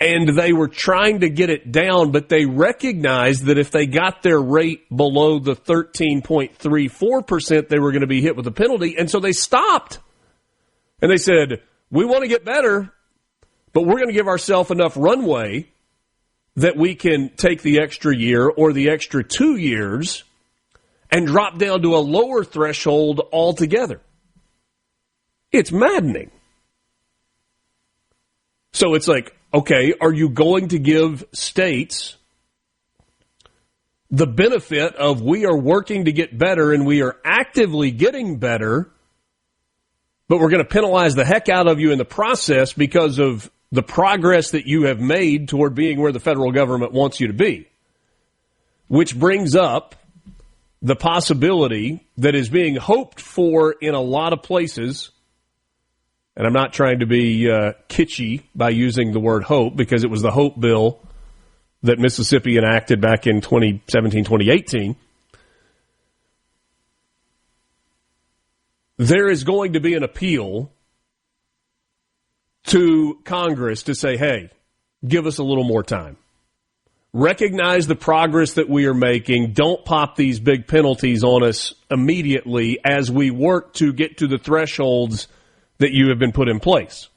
and they were trying to get it down, but they recognized that if they got their rate below the 13.34%, they were going to be hit with a penalty, and so they stopped. And they said, we want to get better, but we're going to give ourselves enough runway that we can take the extra year or the extra 2 years and drop down to a lower threshold altogether. It's maddening. So it's like, okay, are you going to give states the benefit of we are working to get better and we are actively getting better, but we're going to penalize the heck out of you in the process because of the progress that you have made toward being where the federal government wants you to be? Which brings up the possibility that is being hoped for in a lot of places, and I'm not trying to be kitschy by using the word hope, because it was the hope bill that Mississippi enacted back in 2017, 2018. There is going to be an appeal to Congress to say, hey, give us a little more time. Recognize the progress that we are making. Don't pop these big penalties on us immediately as we work to get to the thresholds that you have been put in place.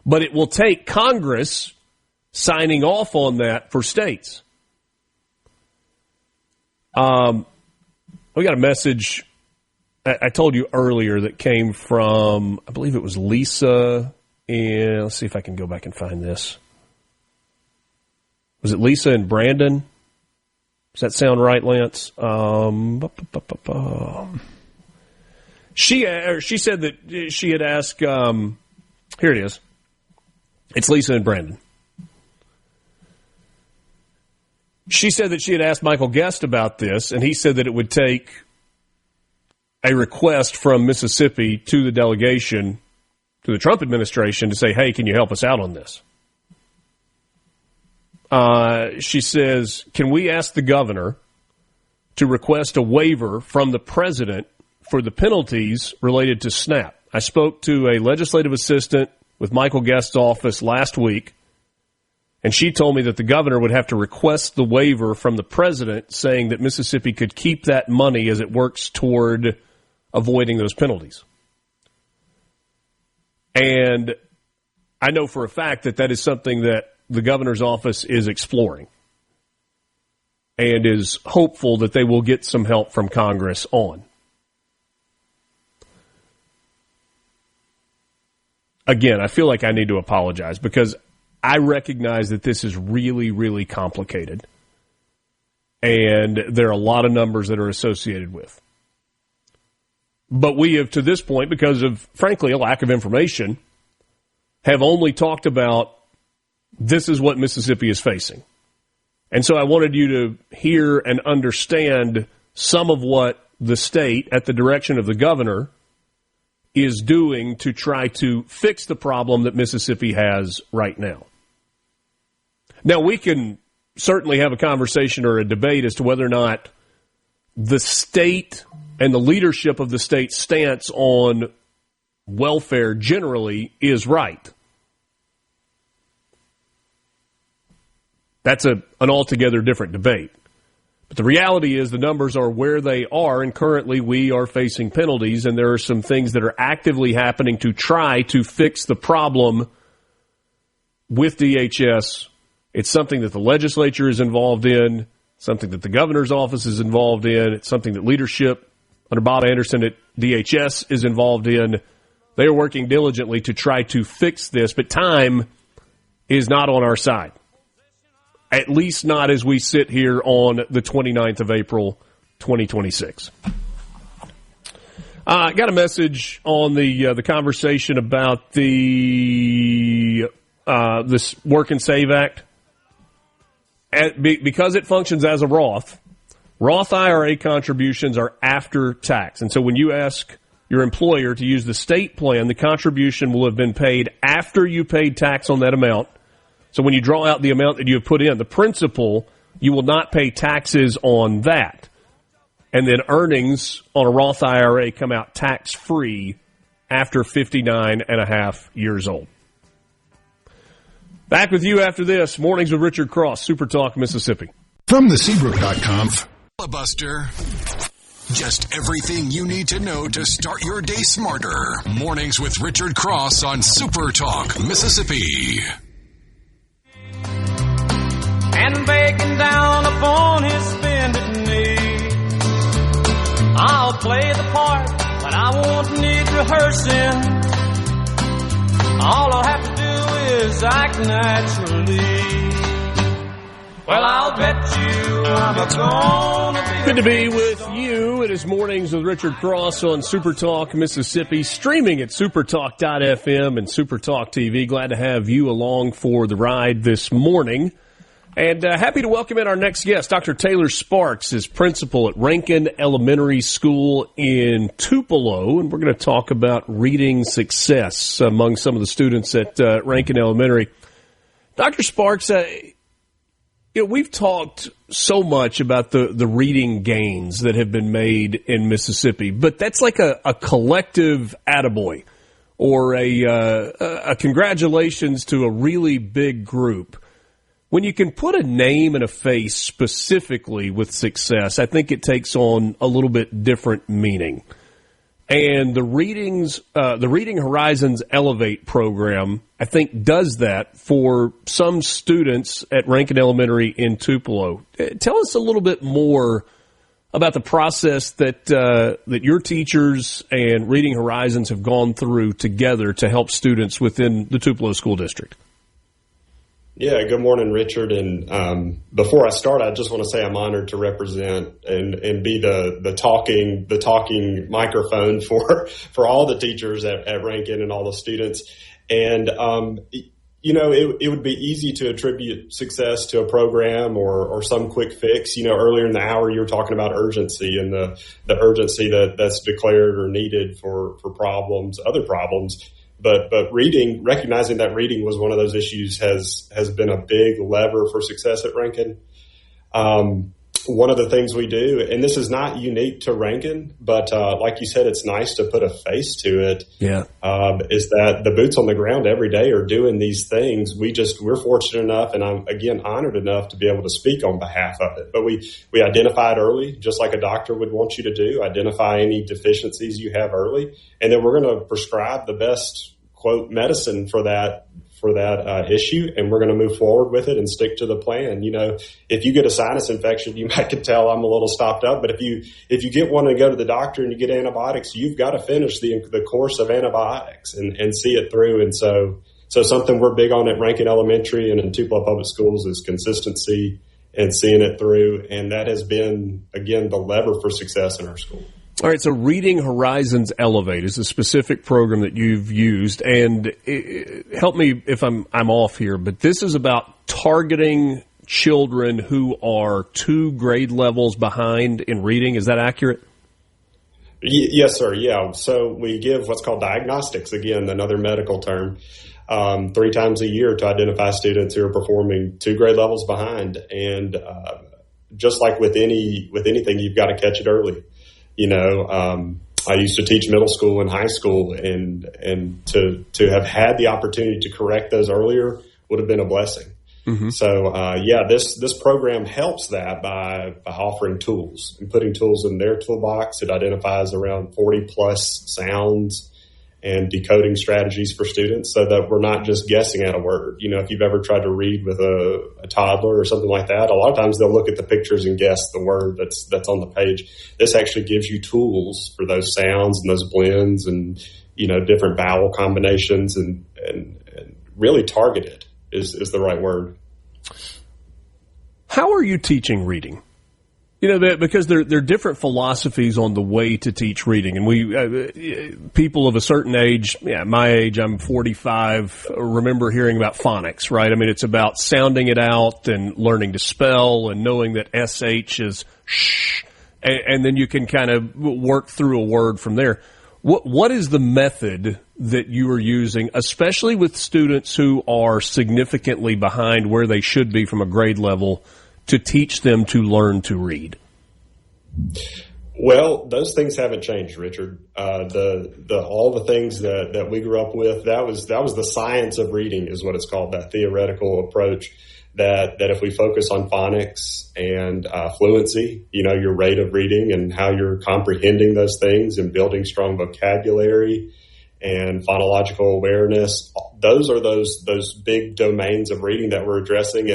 But it will take Congress signing off on that for states. We got a message I told you earlier that came from, I believe it was Lisa. And let's see if I can go back and find this. Was it Lisa and Brandon? Does that sound right, Lance? She said that she had asked, here it is. It's Lisa and Brandon. She said that she had asked Michael Guest about this, and he said that it would take a request from Mississippi to the delegation, to the Trump administration, to say, hey, can you help us out on this? She says, can we ask the governor to request a waiver from the president for the penalties related to SNAP? I spoke to a legislative assistant with Michael Guest's office last week, and she told me that the governor would have to request the waiver from the president, saying that Mississippi could keep that money as it works toward avoiding those penalties. And I know for a fact that that is something that the governor's office is exploring and is hopeful that they will get some help from Congress on. Again, I feel like I need to apologize because I recognize that this is really, really complicated. And there are a lot of numbers that are associated with. But we have, to this point, because of, frankly, a lack of information, have only talked about this is what Mississippi is facing. And so I wanted you to hear and understand some of what the state, at the direction of the governor, is doing to try to fix the problem that Mississippi has right now. Now, we can certainly have a conversation or a debate as to whether or not the state and the leadership of the state's stance on welfare generally is right. That's an altogether different debate. But the reality is the numbers are where they are, and currently we are facing penalties, and there are some things that are actively happening to try to fix the problem with DHS. It's something that the legislature is involved in, something that the governor's office is involved in, it's something that leadership under Bob Anderson at DHS is involved in. They are working diligently to try to fix this, but time is not on our side. At least not as we sit here on the 29th of April, 2026. Got a message on the conversation about this Work and Save Act. Because it functions as a Roth IRA contributions are after tax. And so when you ask your employer to use the state plan, the contribution will have been paid after you paid tax on that amount. So when you draw out the amount that you have put in, the principal, you will not pay taxes on that. And then earnings on a Roth IRA come out tax-free after 59 and a half years old. Back with you after this. Mornings with Richard Cross, SuperTalk, Mississippi. From the Seabrook.com. Buster. Just everything you need to know to start your day smarter. Mornings with Richard Cross on SuperTalk, Mississippi. And begging down upon his bended knee, I'll play the part, but I won't need rehearsing. All I'll have to do is act naturally. Well, I'll bet you I'm gonna be. Good to be with you. It is Mornings with Richard Cross on SuperTalk Mississippi, streaming at supertalk.fm and SuperTalk TV. Glad to have you along for the ride this morning. And happy to welcome in our next guest. Dr. Taylor Sparks is principal at Rankin Elementary School in Tupelo, and we're going to talk about reading success among some of the students at Rankin Elementary. Dr. Sparks, we've talked so much about the reading gains that have been made in Mississippi, but that's like a collective attaboy or a congratulations to a really big group. When you can put a name and a face specifically with success, I think it takes on a little bit different meaning. And the Reading Horizons Elevate program, I think, does that for some students at Rankin Elementary in Tupelo. Tell us a little bit more about the process that your teachers and Reading Horizons have gone through together to help students within the Tupelo School District. Yeah, good morning, Richard. And before I start, I just want to say I'm honored to represent and be the talking microphone for all the teachers at Rankin and all the students. And it would be easy to attribute success to a program or some quick fix. Earlier in the hour you were talking about urgency and the urgency that's declared or needed for other problems. But reading, recognizing that reading was one of those issues has been a big lever for success at Rankin. One of the things we do, and this is not unique to Rankin, but like you said, it's nice to put a face to it. Yeah, is that the boots on the ground every day are doing these things. We're fortunate enough, and I'm again honored enough to be able to speak on behalf of it. But we identify it early, just like a doctor would want you to do. Identify any deficiencies you have early, and then we're going to prescribe the best quote medicine for that issue, and we're going to move forward with it and stick to the plan. If you get a sinus infection, you might can tell I'm a little stopped up, but if you get one and go to the doctor and you get antibiotics, you've got to finish the course of antibiotics and see it through. And so something we're big on at Rankin Elementary and in Tupelo Public Schools is consistency and seeing it through, and that has been, again, the lever for success in our school. All right, so Reading Horizons Elevate is a specific program that you've used, and help me if I'm off here, but this is about targeting children who are 2 grade levels behind in reading. Is that accurate? Yes, sir. Yeah. So we give what's called diagnostics, again, another medical term, 3 times a year to identify students who are performing 2 grade levels behind. And just like with anything, you've got to catch it early. I used to teach middle school and high school, and to have had the opportunity to correct those earlier would have been a blessing. Mm-hmm. So, this program helps that by offering tools and putting tools in their toolbox. It identifies around 40 plus sounds and decoding strategies for students so that we're not just guessing at a word. If you've ever tried to read with a toddler or something like that, a lot of times they'll look at the pictures and guess the word that's on the page. This actually gives you tools for those sounds and those blends and, different vowel combinations and really targeted is the right word. How are you teaching reading? Because there are different philosophies on the way to teach reading. And we, people of a certain age, my age, I'm 45, remember hearing about phonics, right? I mean, it's about sounding it out and learning to spell and knowing that SH is shh, and then you can kind of work through a word from there. What is the method that you are using, especially with students who are significantly behind where they should be from a grade level, to teach them to learn to read? Well, those things haven't changed, Richard. All the things that we grew up with, that was the science of reading, is what it's called, that theoretical approach. That if we focus on phonics and fluency, your rate of reading and how you're comprehending those things and building strong vocabulary and phonological awareness, those are those big domains of reading that we're addressing.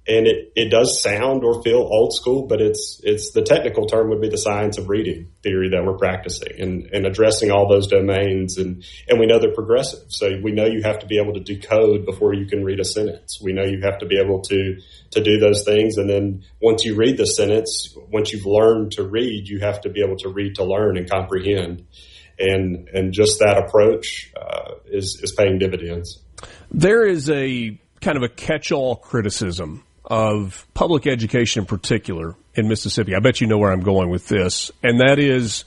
And it does sound or feel old school, but it's the technical term would be the science of reading theory that we're practicing and addressing all those domains. And we know they're progressive. So we know you have to be able to decode before you can read a sentence. We know you have to be able to do those things. And then once you read the sentence, once you've learned to read, you have to be able to read to learn and comprehend. And just that approach is paying dividends. There is a kind of a catch-all criticism of public education in particular in Mississippi. I bet you know where I'm going with this. And that is,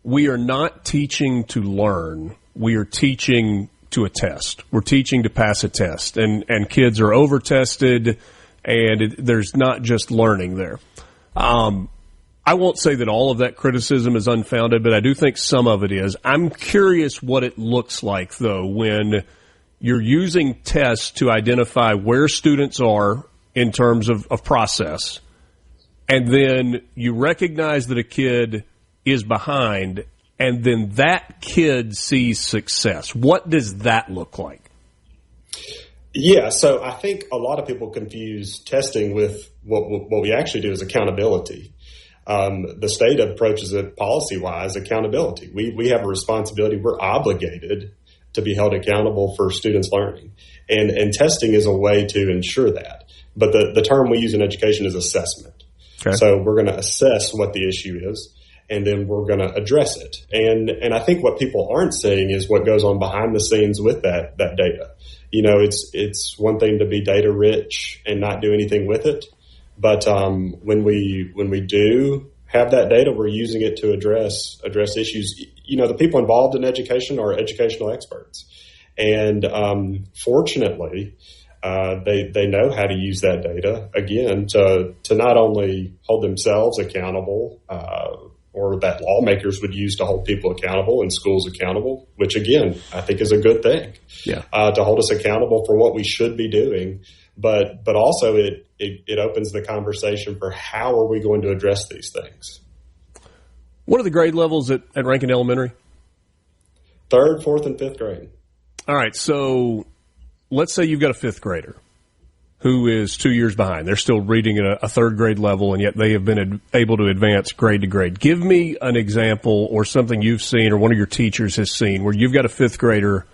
we are not teaching to learn. We are teaching to a test. We're teaching to pass a test. And kids are over-tested, and there's not just learning there. I won't say that all of that criticism is unfounded, but I do think some of it is. I'm curious what it looks like, though, when you're using tests to identify where students are in terms of process, and then you recognize that a kid is behind, and then that kid sees success. What does that look like? Yeah, so I think a lot of people confuse testing with what we actually do is accountability. The state approaches it policy-wise, accountability. We have a responsibility. We're obligated to be held accountable for students' learning. And testing is a way to ensure that. But the term we use in education is assessment. Okay. So we're going to assess what the issue is, and then we're going to address it. And I think what people aren't seeing is what goes on behind the scenes with that data. It's one thing to be data rich and not do anything with it. But when we do have that data, we're using it to address issues. The people involved in education are educational experts. And fortunately, they know how to use that data, again, to not only hold themselves accountable, or that lawmakers would use to hold people accountable and schools accountable, which, again, I think is a good thing. Yeah. To hold us accountable for what we should be doing. But also it opens the conversation for how are we going to address these things. What are the grade levels at Rankin Elementary? 3rd, 4th, and 5th grade. All right, so let's say you've got a 5th grader who is 2 years behind. They're still reading at a 3rd grade level, and yet they have been able to advance grade to grade. Give me an example or something you've seen or one of your teachers has seen where you've got a 5th grader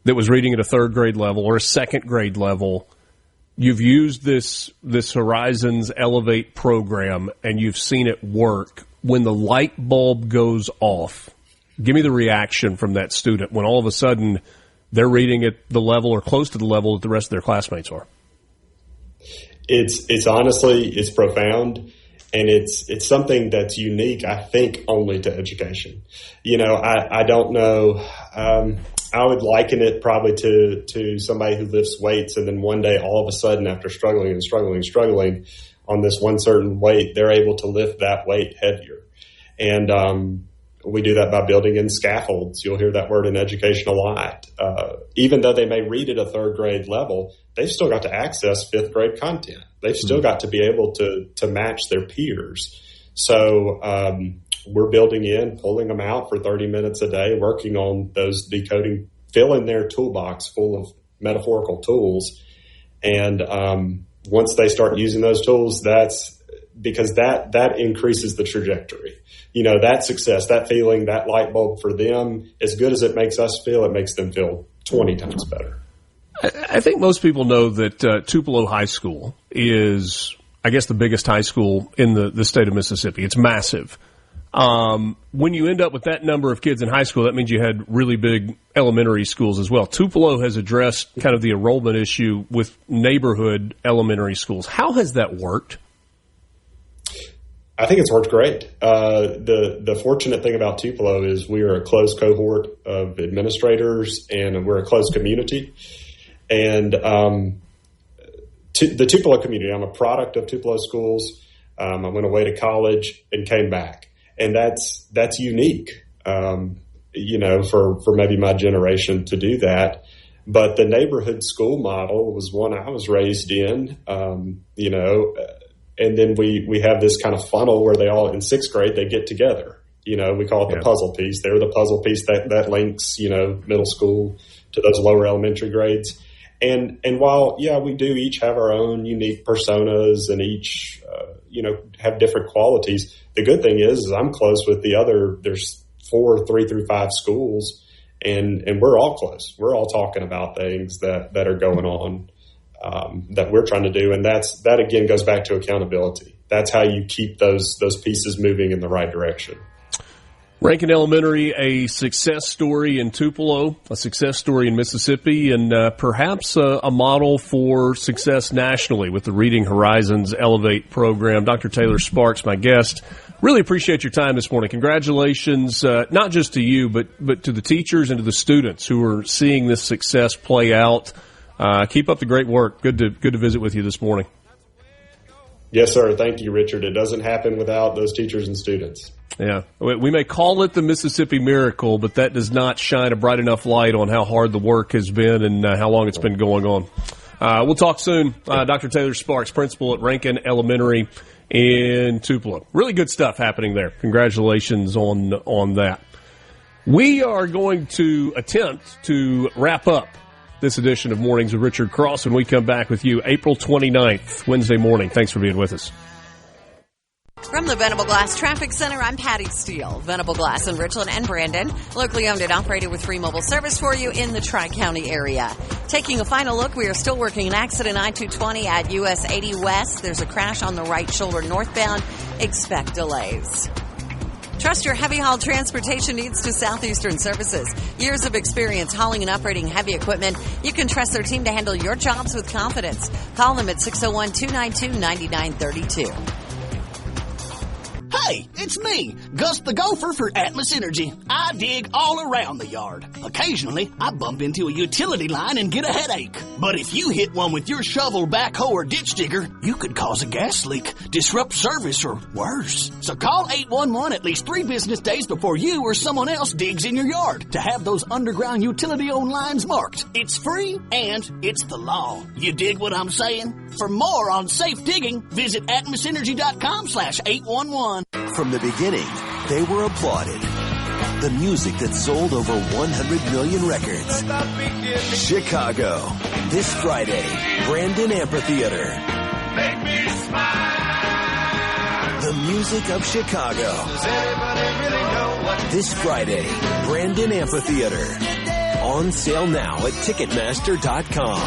that was reading at a 3rd grade level or a 2nd grade level. You've used this Horizons Elevate program, and you've seen it work. When the light bulb goes off, give me the reaction from that student when all of a sudden they're reading at the level or close to the level that the rest of their classmates are. It's honestly, it's profound, and it's something that's unique, I think, only to education. I don't know. I would liken it probably to somebody who lifts weights, and then one day, all of a sudden, after struggling on this one certain weight, they're able to lift that weight heavier. And we do that by building in scaffolds. You'll hear that word in education a lot. Even though they may read at a 3rd grade level, they've still got to access 5th grade content. They've still got to be able to match their peers. So we're building in, pulling them out for 30 minutes a day, working on those decoding, filling their toolbox full of metaphorical tools. And once they start using those tools, that's because that increases the trajectory. That success, that feeling, that light bulb for them, as good as it makes us feel, it makes them feel 20 times better. I think most people know that Tupelo High School is, I guess, the biggest high school in the state of Mississippi. It's massive. When you end up with that number of kids in high school, that means you had really big elementary schools as well. Tupelo has addressed kind of the enrollment issue with neighborhood elementary schools. How has that worked? I think it's worked great. The fortunate thing about Tupelo is we are a closed cohort of administrators, and we're a closed community. And the Tupelo community, I'm a product of Tupelo schools. I went away to college and came back. And that's unique, for maybe my generation to do that. But the neighborhood school model was one I was raised in, and then we have this kind of funnel where they all, in sixth grade, they get together. We call it the puzzle piece. They're the puzzle piece that links, middle school to those lower elementary grades. And while, we do each have our own unique personas and each, have different qualities, the good thing is I'm close with the other, there's 4 3 through 5 schools, and we're all close. We're all talking about things that are going on, that we're trying to do. And that again goes back to accountability. That's how you keep those pieces moving in the right direction. Rankin Elementary, a success story in Tupelo, a success story in Mississippi, and perhaps a model for success nationally with the Reading Horizons Elevate program. Dr. Taylor Sparks, my guest. Really appreciate your time this morning. Congratulations, not just to you, but to the teachers and to the students who are seeing this success play out. Keep up the great work. Good to visit with you this morning. Yes, sir. Thank you, Richard. It doesn't happen without those teachers and students. Yeah. We may call it the Mississippi Miracle, but that does not shine a bright enough light on how hard the work has been and how long it's been going on. We'll talk soon. Dr. Taylor Sparks, principal at Rankin Elementary in Tupelo. Really good stuff happening there. Congratulations on that. We are going to attempt to wrap up this edition of Mornings with Richard Cross when we come back with you April 29th, Wednesday morning. Thanks for being with us. From the Venable Glass Traffic Center, I'm Patty Steele. Venable Glass in Richland and Brandon, locally owned and operated with free mobile service for you in the Tri-County area. Taking a final look, we are still working an accident I-220 at US 80 West. There's a crash on the right shoulder northbound. Expect delays. Trust your heavy haul transportation needs to Southeastern Services. Years of experience hauling and operating heavy equipment. You can trust their team to handle your jobs with confidence. Call them at 601-292-9932. Hey, it's me, Gus the Gopher for Atmos Energy. I dig all around the yard. Occasionally, I bump into a utility line and get a headache. But if you hit one with your shovel, backhoe, or ditch digger, you could cause a gas leak, disrupt service, or worse. So call 811 at least 3 business days before you or someone else digs in your yard to have those underground utility-owned lines marked. It's free and it's the law. You dig what I'm saying? For more on safe digging, visit atmosenergy.com/811. From the beginning, they were applauded. The music that sold over 100 million records. Chicago. This Friday, Brandon Amphitheater. Make me smile. The music of Chicago. Does anybody really know what? This Friday, Brandon Amphitheater. On sale now at Ticketmaster.com.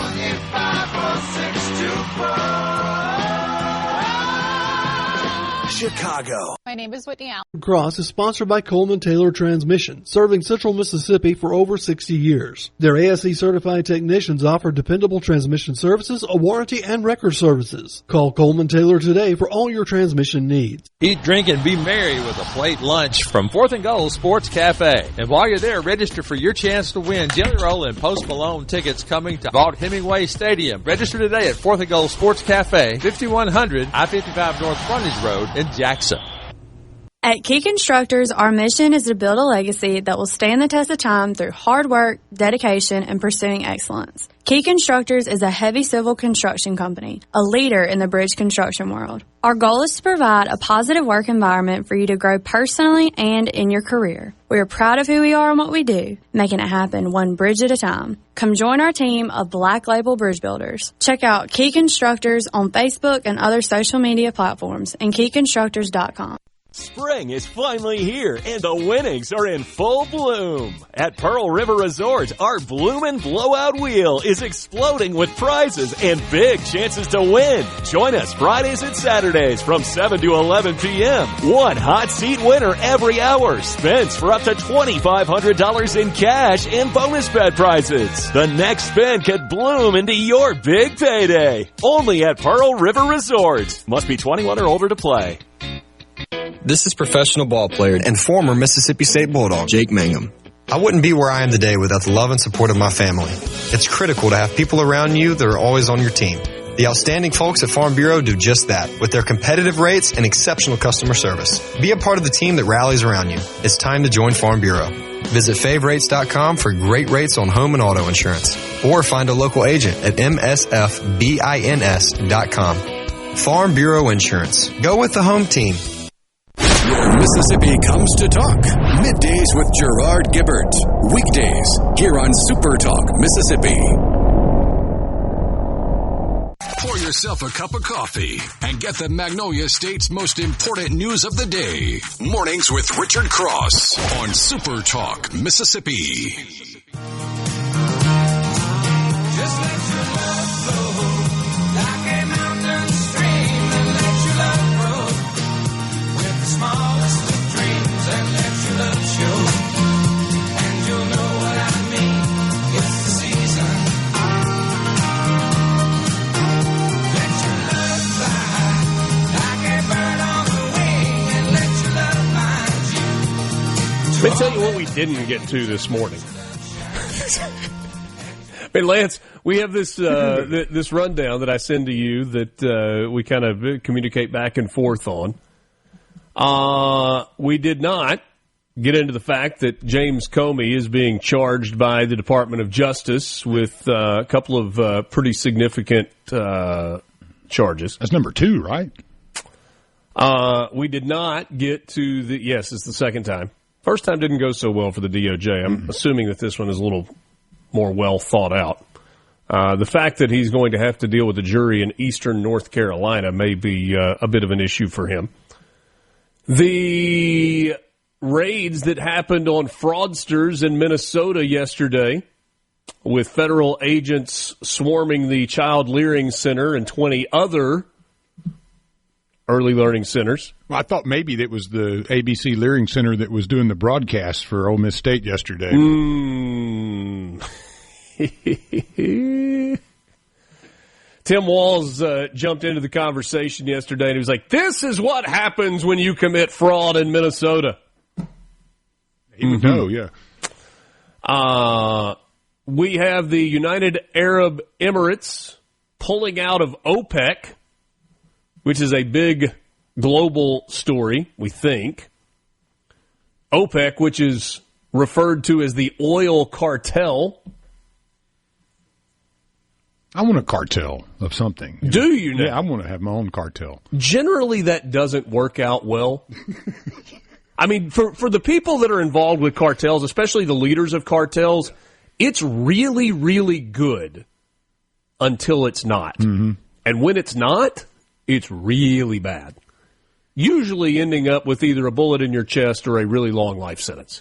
Chicago. My name is Whitney Allen. Cross is sponsored by Coleman Taylor Transmission, serving Central Mississippi for over 60 years. Their ASE certified technicians offer dependable transmission services, a warranty, and record services. Call Coleman Taylor today for all your transmission needs. Eat, drink, and be merry with a plate lunch from 4th and Goal Sports Cafe. And while you're there, register for your chance to win Jelly Roll and Post Malone tickets coming to Vaught Hemingway Stadium. Register today at 4th and Goal Sports Cafe, 5100 I-55 North Frontage Road in Jackson. At Key Constructors, our mission is to build a legacy that will stand the test of time through hard work, dedication, and pursuing excellence. Key Constructors is a heavy civil construction company, a leader in the bridge construction world. Our goal is to provide a positive work environment for you to grow personally and in your career. We are proud of who we are and what we do, making it happen one bridge at a time. Come join our team of Black Label Bridge Builders. Check out Key Constructors on Facebook and other social media platforms and keyconstructors.com. Spring is finally here, and the winnings are in full bloom. At Pearl River Resort, our Bloomin' Blowout Wheel is exploding with prizes and big chances to win. Join us Fridays and Saturdays from 7 to 11 p.m. One hot seat winner every hour spins for up to $2,500 in cash and bonus bet prizes. The next spin could bloom into your big payday. Only at Pearl River Resort. Must be 21 or older to play. This is professional ball player and former Mississippi State Bulldog, Jake Mangum. I wouldn't be where I am today without the love and support of my family. It's critical to have people around you that are always on your team. The outstanding folks at Farm Bureau do just that with their competitive rates and exceptional customer service. Be a part of the team that rallies around you. It's time to join Farm Bureau. Visit favrates.com for great rates on home and auto insurance, or find a local agent at msfbins.com. Farm Bureau Insurance. Go with the home team. Where Mississippi comes to talk. Middays with Gerard Gibbert. Weekdays here on SuperTalk Mississippi. Pour yourself a cup of coffee and get the Magnolia State's most important news of the day. Mornings with Richard Cross on SuperTalk Mississippi. Just let your love flow like a mountain stream, and let your love grow with the smallest of dreams, and let your love show, and you'll know what I mean. It's the season. Let your love fly like a bird on the wing, and let your love find you. Let me tell you what we didn't get to this morning. Hey, Lance, we have this this rundown that I send to you that we kind of communicate back and forth on. We did not get into the fact that James Comey is being charged by the Department of Justice with a couple of pretty significant charges. That's number 2, right? We did not get to the... Yes, it's the second time. First time didn't go so well for the DOJ. I'm assuming that this one is a little more well thought out. The fact that he's going to have to deal with a jury in eastern North Carolina may be a bit of an issue for him. The raids that happened on fraudsters in Minnesota yesterday, with federal agents swarming the Child Learning Center and 20 other early learning centers. Well, I thought maybe it was the ABC Learning Center that was doing the broadcast for Ole Miss State yesterday. Tim Walz jumped into the conversation yesterday, and he was like, this is what happens when you commit fraud in Minnesota. He would know, yeah. We have the United Arab Emirates pulling out of OPEC, which is a big global story, we think. OPEC, which is referred to as the oil cartel. I want a cartel of something. Do you now? Yeah, I want to have my own cartel. Generally, that doesn't work out well. I mean, for the people that are involved with cartels, especially the leaders of cartels, it's really, really good until it's not. Mm-hmm. And when it's not, it's really bad. Usually ending up with either a bullet in your chest or a really long life sentence.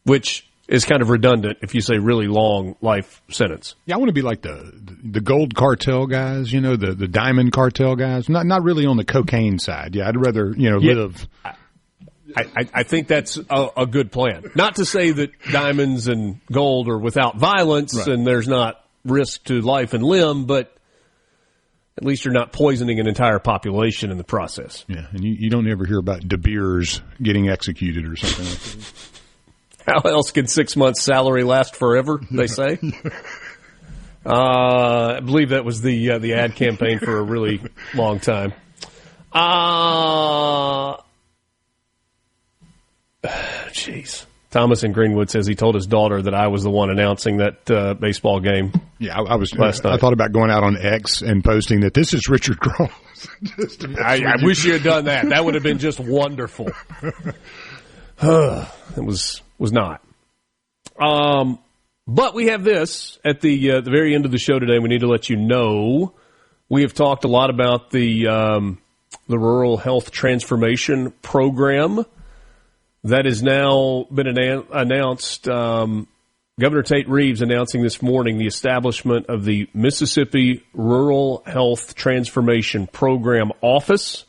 Which is kind of redundant if you say really long life sentence. Yeah, I want to be like the gold cartel guys, you know, the diamond cartel guys. Not really on the cocaine side. Yeah, I'd rather, live. I think that's a good plan. Not to say that diamonds and gold are without violence, right, and there's not risk to life and limb, but at least you're not poisoning an entire population in the process. Yeah, and you don't ever hear about De Beers getting executed or something like that. How else can 6 months' salary last forever, they say? I believe that was the ad campaign for a really long time. Jeez. Thomas in Greenwood says he told his daughter that I was the one announcing that baseball game. Yeah, I was last night. I thought about going out on X and posting that this is Richard Cross. I wish you had done that. That would have been just wonderful. It was not. But we have this at the very end of the show today. We need to let you know we have talked a lot about the Rural Health Transformation Program that has now been announced. Governor Tate Reeves announcing this morning the establishment of the Mississippi Rural Health Transformation Program Office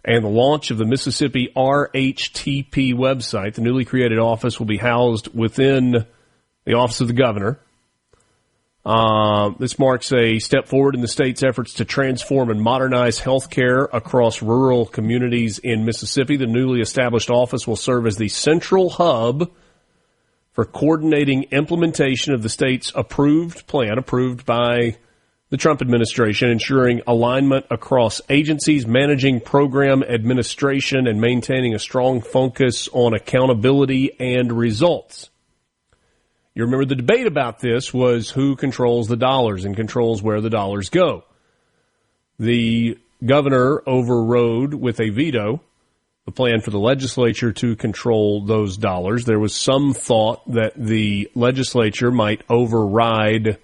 and the launch of the Mississippi RHTP website. The newly created office will be housed within the Office of the Governor. This marks a step forward in the state's efforts to transform and modernize health care across rural communities in Mississippi. The newly established office will serve as the central hub for coordinating implementation of the state's approved plan, approved by the Trump administration, ensuring alignment across agencies, managing program administration, and maintaining a strong focus on accountability and results. You remember the debate about this was who controls the dollars and controls where the dollars go. The governor overrode with a veto the plan for the legislature to control those dollars. There was some thought that the legislature might override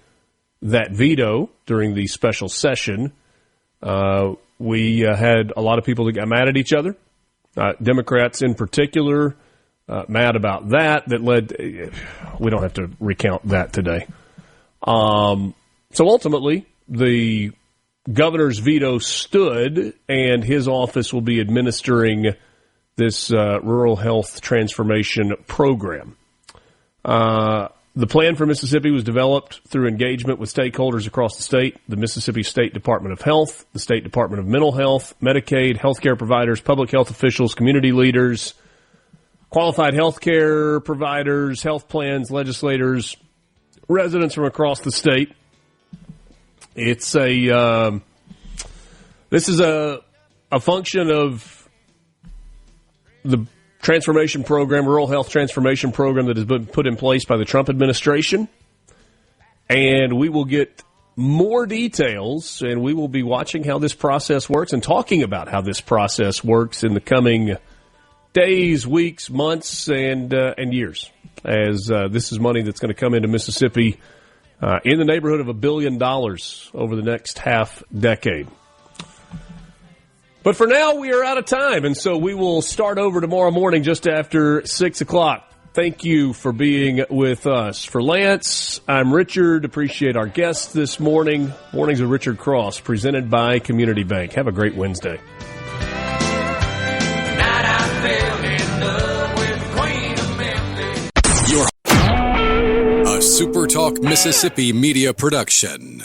that veto during the special session. We had a lot of people that got mad at each other, Democrats in particular, mad about that. That led, we don't have to recount that today. So ultimately, the governor's veto stood, and his office will be administering this rural health transformation program. The plan for Mississippi was developed through engagement with stakeholders across the state, the Mississippi State Department of Health, the State Department of Mental Health, Medicaid, healthcare providers, public health officials, community leaders, qualified healthcare providers, health plans, legislators, residents from across the state. It's this is a function of the transformation program, rural health transformation program that has been put in place by the Trump administration. And we will get more details, and we will be watching how this process works and talking about how this process works in the coming days, weeks, months, and years, as this is money that's going to come into Mississippi in the neighborhood of $1 billion over the next half decade. But for now, we are out of time, and so we will start over tomorrow morning just after 6 o'clock. Thank you for being with us. For Lance, I'm Richard. Appreciate our guests this morning. Mornings with Richard Cross, presented by Community Bank. Have a great Wednesday. Your SuperTalk Mississippi media production.